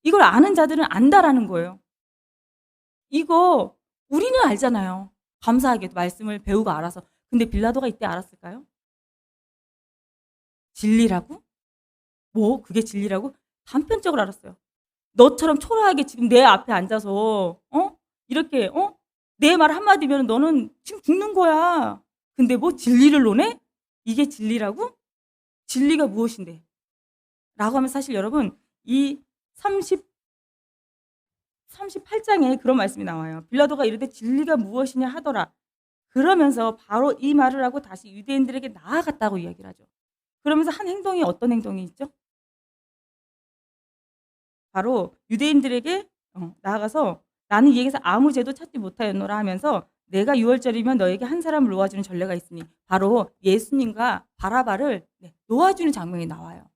이걸 아는 자들은 안다라는 거예요. 이거 우리는 알잖아요. 감사하게도 말씀을 배우고 알아서. 근데 빌라도가 이때 알았을까요? 진리라고? 뭐 그게 진리라고? 단편적으로 알았어요. 너처럼 초라하게 지금 내 앞에 앉아서 이렇게 내 말 한마디면 너는 지금 죽는 거야. 근데 뭐 진리를 논해? 이게 진리라고? 진리가 무엇인데? 라고 하면 사실 여러분 이 38장에 그런 말씀이 나와요. 빌라도가 이르되 진리가 무엇이냐 하더라. 그러면서 바로 이 말을 하고 다시 유대인들에게 나아갔다고 이야기를 하죠. 그러면서 한 행동이 어떤 행동이 있죠? 바로 유대인들에게 나아가서 나는 이 얘기에서 아무 죄도 찾지 못하였노라 하면서 내가 유월절이면 너에게 한 사람을 놓아주는 전례가 있으니 바로 예수님과 바라바를 놓아주는 장면이 나와요.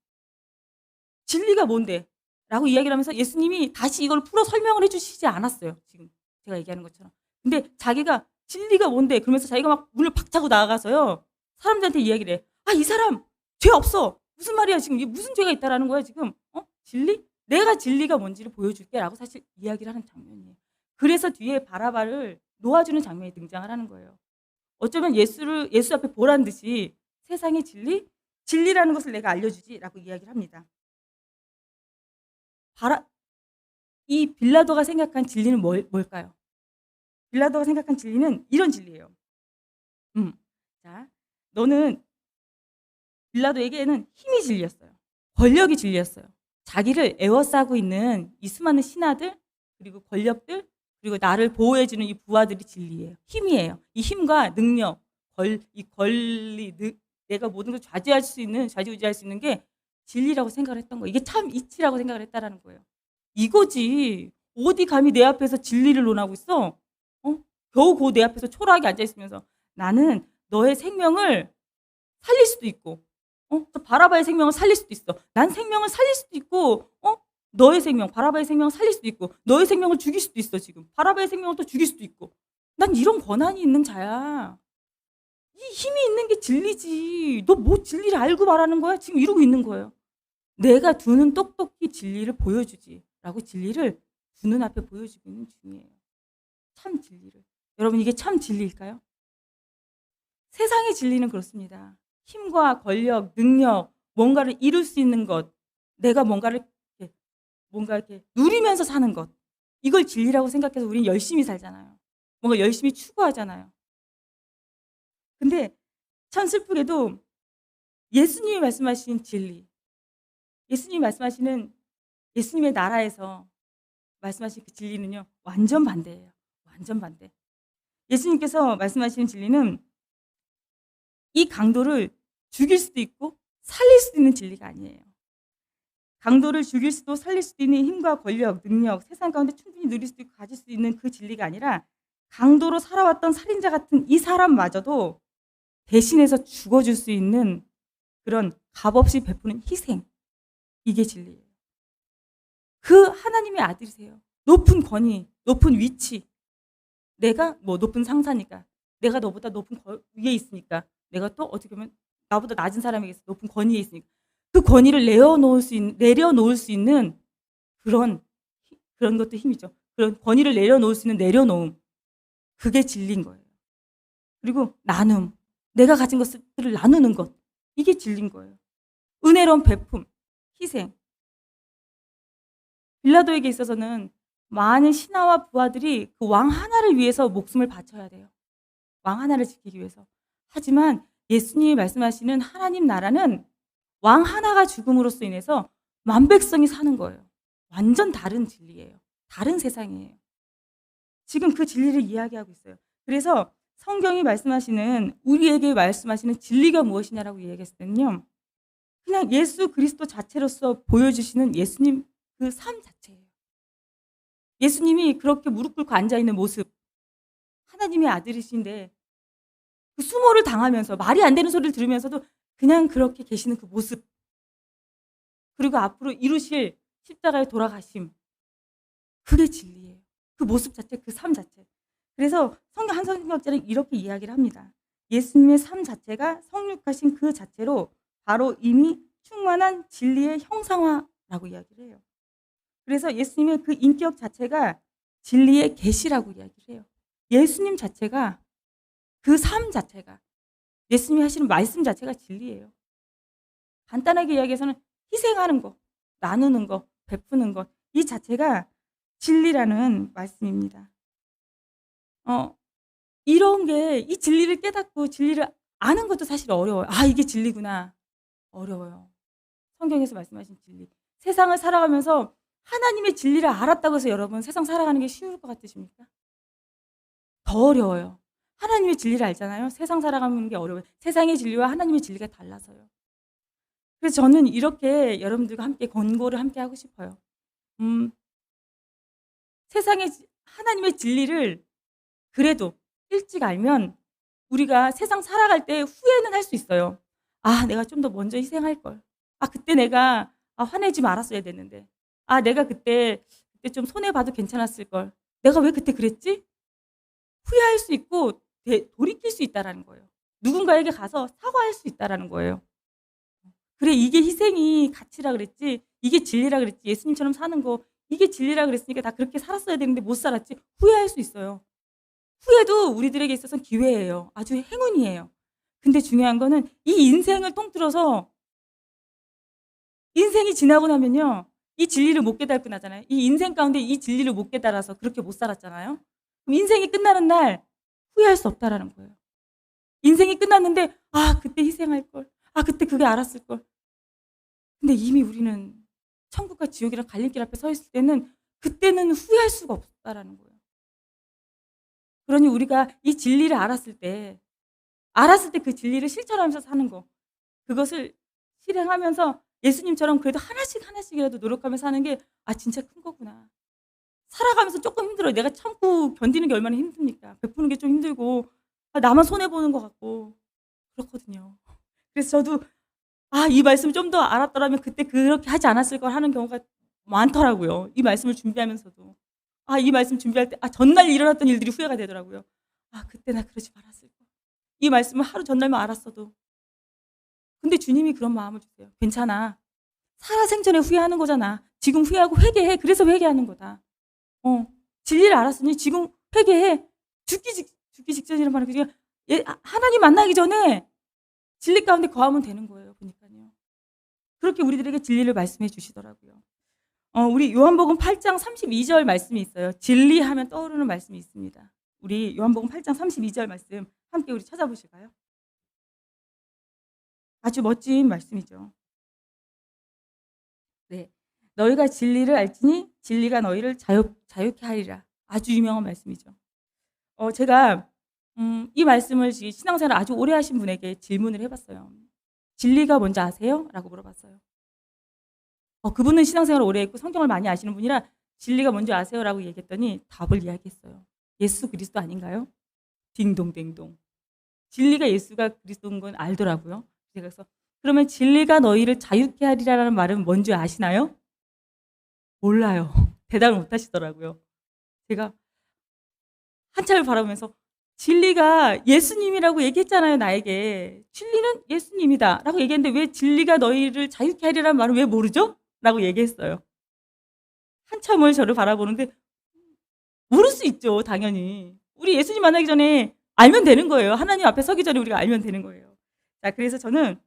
진리가 뭔데? 라고 이야기를 하면서 예수님이 다시 이걸 풀어 설명을 해주시지 않았어요. 지금 제가 얘기하는 것처럼. 근데 자기가 진리가 뭔데? 그러면서 자기가 막 문을 박차고 나아가서요. 사람들한테 이야기를 해. 아, 이 사람 죄 없어. 무슨 말이야 지금. 이게 무슨 죄가 있다라는 거야 지금. 진리? 내가 진리가 뭔지를 보여줄게 라고 사실 이야기를 하는 장면이에요. 그래서 뒤에 바라바를 놓아주는 장면이 등장을 하는 거예요. 어쩌면 예수 앞에 보란 듯이 세상의 진리? 진리라는 것을 내가 알려주지 라고 이야기를 합니다. 이 빌라도가 생각한 진리는 뭘까요? 빌라도가 생각한 진리는 이런 진리예요. 자, 너는 빌라도에게는 힘이 진리였어요. 권력이 진리였어요. 자기를 에워싸고 있는 이 수많은 신하들 그리고 권력들 그리고 나를 보호해주는 이 부하들이 진리예요. 힘이에요. 이 힘과 능력, 이 권리, 내가 모든 걸 좌지우지할 수 있는 게 진리라고 생각을 했던 거예요. 이게 참 이치라고 생각을 했다라는 거예요. 이거지. 어디 감히 내 앞에서 진리를 논하고 있어? 겨우 내 앞에서 초라하게 앉아있으면서 나는 너의 생명을 살릴 수도 있고 저 바라바의 생명을 살릴 수도 있어. 난 생명을 살릴 수도 있고 너의 생명, 바라바의 생명을 살릴 수도 있고 너의 생명을 죽일 수도 있어 지금. 바라바의 생명을 또 죽일 수도 있고. 난 이런 권한이 있는 자야. 이 힘이 있는 게 진리지. 너 뭐 진리를 알고 말하는 거야? 지금 이러고 있는 거예요. 내가 두 눈 똑똑히 진리를 보여주지 라고 진리를 두 눈 앞에 보여주고 있는 중이에요. 참 진리를. 여러분 이게 참 진리일까요? 세상의 진리는 그렇습니다. 힘과 권력, 능력, 뭔가를 이룰 수 있는 것, 내가 뭔가 이렇게 누리면서 사는 것, 이걸 진리라고 생각해서 우리는 열심히 살잖아요. 뭔가 열심히 추구하잖아요. 근데 참 슬프게도 예수님이 말씀하신 진리, 예수님이 말씀하시는 예수님의 나라에서 말씀하신 그 진리는요, 완전 반대예요. 완전 반대. 예수님께서 말씀하시는 진리는 이 강도를 죽일 수도 있고 살릴 수도 있는 진리가 아니에요. 강도를 죽일 수도 살릴 수도 있는 힘과 권력, 능력, 세상 가운데 충분히 누릴 수도 있고 가질 수 있는 그 진리가 아니라 강도로 살아왔던 살인자 같은 이 사람마저도 대신해서 죽어줄 수 있는 그런 값없이 베푸는 희생, 이게 진리예요. 그 하나님의 아들이세요. 높은 권위, 높은 위치, 내가 뭐 높은 상사니까, 내가 너보다 높은 위에 있으니까, 내가 또 어떻게 보면 나보다 낮은 사람에게서 높은 권위에 있으니까 그 권위를 내려놓을 수 있는 그런 것도 힘이죠. 그런 권위를 내려놓을 수 있는 내려놓음, 그게 진리인 거예요. 그리고 나눔, 내가 가진 것들을 나누는 것, 이게 진리인 거예요. 은혜로운 베품, 희생. 빌라도에게 있어서는 많은 신하와 부하들이 그 왕 하나를 위해서 목숨을 바쳐야 돼요. 왕 하나를 지키기 위해서. 하지만 예수님이 말씀하시는 하나님 나라는 왕 하나가 죽음으로써 인해서 만백성이 사는 거예요. 완전 다른 진리예요. 다른 세상이에요. 지금 그 진리를 이야기하고 있어요. 그래서 성경이 말씀하시는, 우리에게 말씀하시는 진리가 무엇이냐라고 이야기했을 때는요, 그냥 예수 그리스도 자체로서 보여주시는 예수님 그 삶 자체예요. 예수님이 그렇게 무릎 꿇고 앉아있는 모습, 하나님의 아들이신데 그 수모를 당하면서 말이 안 되는 소리를 들으면서도 그냥 그렇게 계시는 그 모습, 그리고 앞으로 이루실 십자가의 돌아가심, 그게 진리예요. 그 모습 자체, 그 삶 자체. 그래서 한 성경학자는 이렇게 이야기를 합니다. 예수님의 삶 자체가 성육하신 그 자체로 바로 이미 충만한 진리의 형상화라고 이야기를 해요. 그래서 예수님의 그 인격 자체가 진리의 계시라고 이야기를 해요. 예수님 자체가, 그 삶 자체가, 예수님이 하시는 말씀 자체가 진리예요. 간단하게 이야기해서는 희생하는 거, 나누는 거, 베푸는 것, 이 자체가 진리라는 말씀입니다. 이런 게, 이 진리를 깨닫고 진리를 아는 것도 사실 어려워요. 아, 이게 진리구나. 어려워요. 성경에서 말씀하신 진리. 세상을 살아가면서 하나님의 진리를 알았다고 해서 여러분 세상 살아가는 게 쉬울 것 같으십니까? 더 어려워요. 하나님의 진리를 알잖아요. 세상 살아가는 게 어려워요. 세상의 진리와 하나님의 진리가 달라서요. 그래서 저는 이렇게 여러분들과 함께 권고를 함께 하고 싶어요. 세상의 하나님의 진리를 그래도 일찍 알면 우리가 세상 살아갈 때 후회는 할 수 있어요. 아, 내가 좀 더 먼저 희생할 걸. 아, 그때 내가 화내지 말았어야 됐는데. 아, 내가 그때 좀 손해봐도 괜찮았을 걸. 내가 왜 그때 그랬지? 후회할 수 있고 돌이킬 수 있다라는 거예요. 누군가에게 가서 사과할 수 있다라는 거예요. 그래, 이게 희생이 가치라 그랬지, 이게 진리라 그랬지, 예수님처럼 사는 거 이게 진리라 그랬으니까 나 그렇게 살았어야 되는데 못 살았지, 후회할 수 있어요. 후회도 우리들에게 있어서는 기회예요. 아주 행운이에요. 근데 중요한 거는 이 인생을 통틀어서, 인생이 지나고 나면요, 이 진리를 못 깨닫고 나잖아요. 이 인생 가운데 이 진리를 못 깨달아서 그렇게 못 살았잖아요. 그럼 인생이 끝나는 날 후회할 수 없다라는 거예요. 인생이 끝났는데 아, 그때 희생할 걸, 아, 그때 그게 알았을 걸. 근데 이미 우리는 천국과 지옥이랑 갈림길 앞에 서 있을 때는 그때는 후회할 수가 없다라는 거예요. 그러니 우리가 이 진리를 알았을 때 그 진리를 실천하면서 사는 거, 그것을 실행하면서 예수님처럼 그래도 하나씩이라도 노력하면서 사는 게, 아, 진짜 큰 거구나. 살아가면서 조금 힘들어요. 내가 참고 견디는 게 얼마나 힘듭니까? 베푸는 게 좀 힘들고, 아, 나만 손해보는 것 같고 그렇거든요. 그래서 저도 이 말씀을 좀 더 알았더라면 그때 그렇게 하지 않았을 걸 하는 경우가 많더라고요. 이 말씀을 준비하면서도. 이 말씀 준비할 때 전날 일어났던 일들이 후회가 되더라고요. 그때 나 그러지 말았을 걸. 이 말씀을 하루 전날만 알았어도. 근데 주님이 그런 마음을 주세요. 괜찮아. 살아생전에 후회하는 거잖아. 지금 후회하고 회개해. 그래서 회개하는 거다. 진리를 알았으니 지금 회개해. 죽기 직전이란 말은 그냥 하나님 만나기 전에 진리 가운데 거하면 되는 거예요. 보니까요. 그렇게 우리들에게 진리를 말씀해 주시더라고요. 우리 요한복음 8장 32절 말씀이 있어요. 진리하면 떠오르는 말씀이 있습니다. 우리 요한복음 8장 32절 말씀 함께 우리 찾아보실까요? 아주 멋진 말씀이죠. 네, 너희가 진리를 알지니 진리가 너희를 자유케 하리라. 아주 유명한 말씀이죠. 제가 이 말씀을 신앙생활 아주 오래 하신 분에게 질문을 해봤어요. 진리가 뭔지 아세요? 라고 물어봤어요. 그분은 신앙생활을 오래 했고 성경을 많이 아시는 분이라 진리가 뭔지 아세요? 라고 얘기했더니 답을 이야기했어요. 예수 그리스도 아닌가요? 딩동댕동. 진리가 예수가 그리스도인 건 알더라고요. 그래서 그러면 진리가 너희를 자유케 하리라는 말은 뭔지 아시나요? 몰라요. 대답을 못 하시더라고요. 제가 한참을 바라보면서 진리가 예수님이라고 얘기했잖아요, 나에게. 진리는 예수님이다 라고 얘기했는데 왜 진리가 너희를 자유케 하리라는 말은 왜 모르죠? 라고 얘기했어요. 한참을 저를 바라보는데 모를 수 있죠, 당연히. 우리 예수님 만나기 전에 알면 되는 거예요. 하나님 앞에 서기 전에 우리가 알면 되는 거예요. 자, 그래서 저는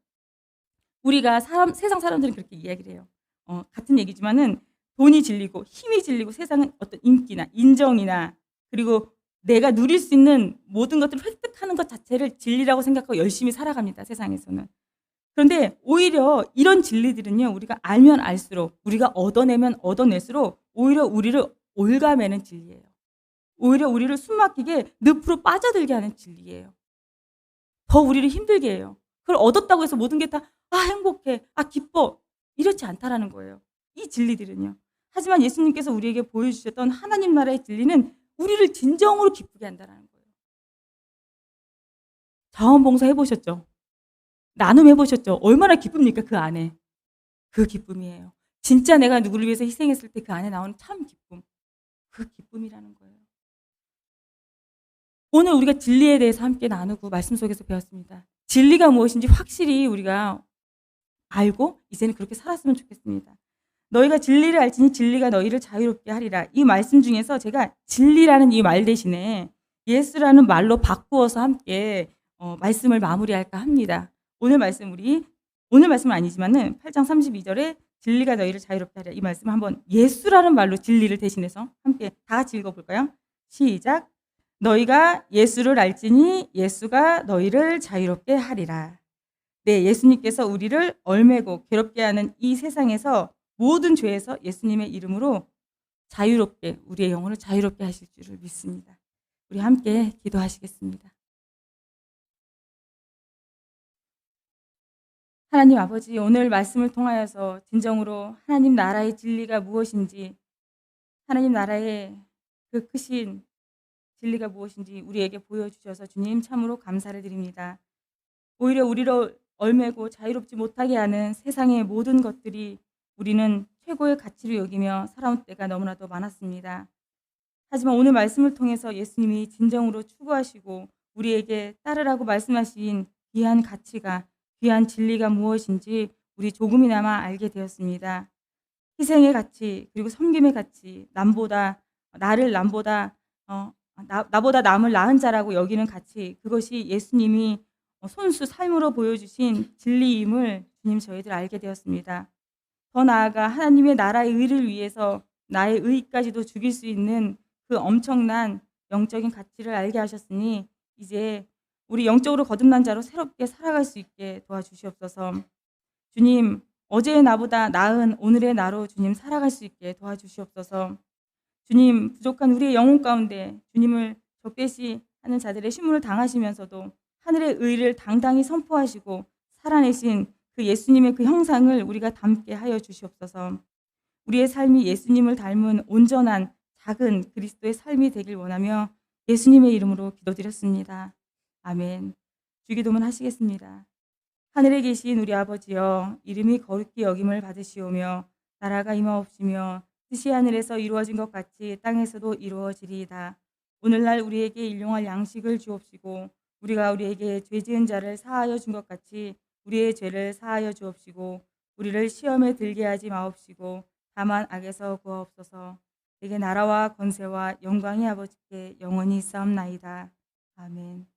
우리가 세상 사람들은 그렇게 이야기를 해요. 같은 얘기지만은 돈이 진리고 힘이 진리고 세상은 어떤 인기나 인정이나 그리고 내가 누릴 수 있는 모든 것들을 획득하는 것 자체를 진리라고 생각하고 열심히 살아갑니다. 세상에서는. 그런데 오히려 이런 진리들은요. 우리가 알면 알수록 우리가 얻어내면 얻어낼수록 오히려 우리를 올가매는 진리예요. 오히려 우리를 숨막히게 늪으로 빠져들게 하는 진리예요. 더 우리를 힘들게 해요. 그걸 얻었다고 해서 모든 게 다 행복해, 기뻐 이렇지 않다라는 거예요. 이 진리들은요. 하지만 예수님께서 우리에게 보여주셨던 하나님 나라의 진리는 우리를 진정으로 기쁘게 한다는 거예요. 자원봉사 해보셨죠? 나눔 해보셨죠? 얼마나 기쁩니까? 그 안에. 그 기쁨이에요. 진짜 내가 누구를 위해서 희생했을 때 그 안에 나오는 참 기쁨. 그 기쁨이라는 거예요. 오늘 우리가 진리에 대해서 함께 나누고 말씀 속에서 배웠습니다. 진리가 무엇인지 확실히 우리가 알고 이제는 그렇게 살았으면 좋겠습니다. 너희가 진리를 알지니 진리가 너희를 자유롭게 하리라. 이 말씀 중에서 제가 진리라는 이 말 대신에 예수라는 말로 바꾸어서 함께 말씀을 마무리할까 합니다. 오늘 말씀은 아니지만은 8장 32절에 진리가 너희를 자유롭게 하리라. 이 말씀 한번 예수라는 말로 진리를 대신해서 함께 다 같이 읽어볼까요? 시작. 너희가 예수를 알지니 예수가 너희를 자유롭게 하리라. 네, 예수님께서 우리를 얼매고 괴롭게 하는 이 세상에서 모든 죄에서 예수님의 이름으로 자유롭게 우리의 영혼을 자유롭게 하실 줄을 믿습니다. 우리 함께 기도하시겠습니다. 하나님 아버지, 오늘 말씀을 통하여서 진정으로 하나님 나라의 진리가 무엇인지, 하나님 나라의 그 크신 진리가 무엇인지 우리에게 보여주셔서 주님 참으로 감사를 드립니다. 오히려 우리를 얼매고 자유롭지 못하게 하는 세상의 모든 것들이 우리는 최고의 가치로 여기며 살아온 때가 너무나도 많았습니다. 하지만 오늘 말씀을 통해서 예수님이 진정으로 추구하시고 우리에게 따르라고 말씀하신 귀한 가치가, 귀한 진리가 무엇인지 우리 조금이나마 알게 되었습니다. 희생의 가치, 그리고 섬김의 가치, 나보다 남을 나은 자라고 여기는 가치, 그것이 예수님이 손수 삶으로 보여주신 진리임을 주님 저희들 알게 되었습니다. 더 나아가 하나님의 나라의 의를 위해서 나의 의까지도 죽일 수 있는 그 엄청난 영적인 가치를 알게 하셨으니 이제 우리 영적으로 거듭난 자로 새롭게 살아갈 수 있게 도와주시옵소서. 주님, 어제의 나보다 나은 오늘의 나로 주님 살아갈 수 있게 도와주시옵소서. 주님, 부족한 우리의 영혼 가운데 주님을 적대시하는 자들의 신문을 당하시면서도 하늘의 의를 당당히 선포하시고 살아내신 그 예수님의 그 형상을 우리가 담게 하여 주시옵소서. 우리의 삶이 예수님을 닮은 온전한 작은 그리스도의 삶이 되길 원하며 예수님의 이름으로 기도드렸습니다. 아멘. 주기도문 하시겠습니다. 하늘에 계신 우리 아버지여, 이름이 거룩히 여김을 받으시오며 나라가 임하옵시며 뜻이 하늘에서 이루어진 것 같이 땅에서도 이루어지리이다. 오늘날 우리에게 일용할 양식을 주옵시고 우리가 우리에게 죄 지은 자를 사하여 준 것 같이 우리의 죄를 사하여 주옵시고 우리를 시험에 들게 하지 마옵시고 다만 악에서 구하옵소서. 내게 나라와 권세와 영광이 아버지께 영원히 있사옵나이다. 아멘.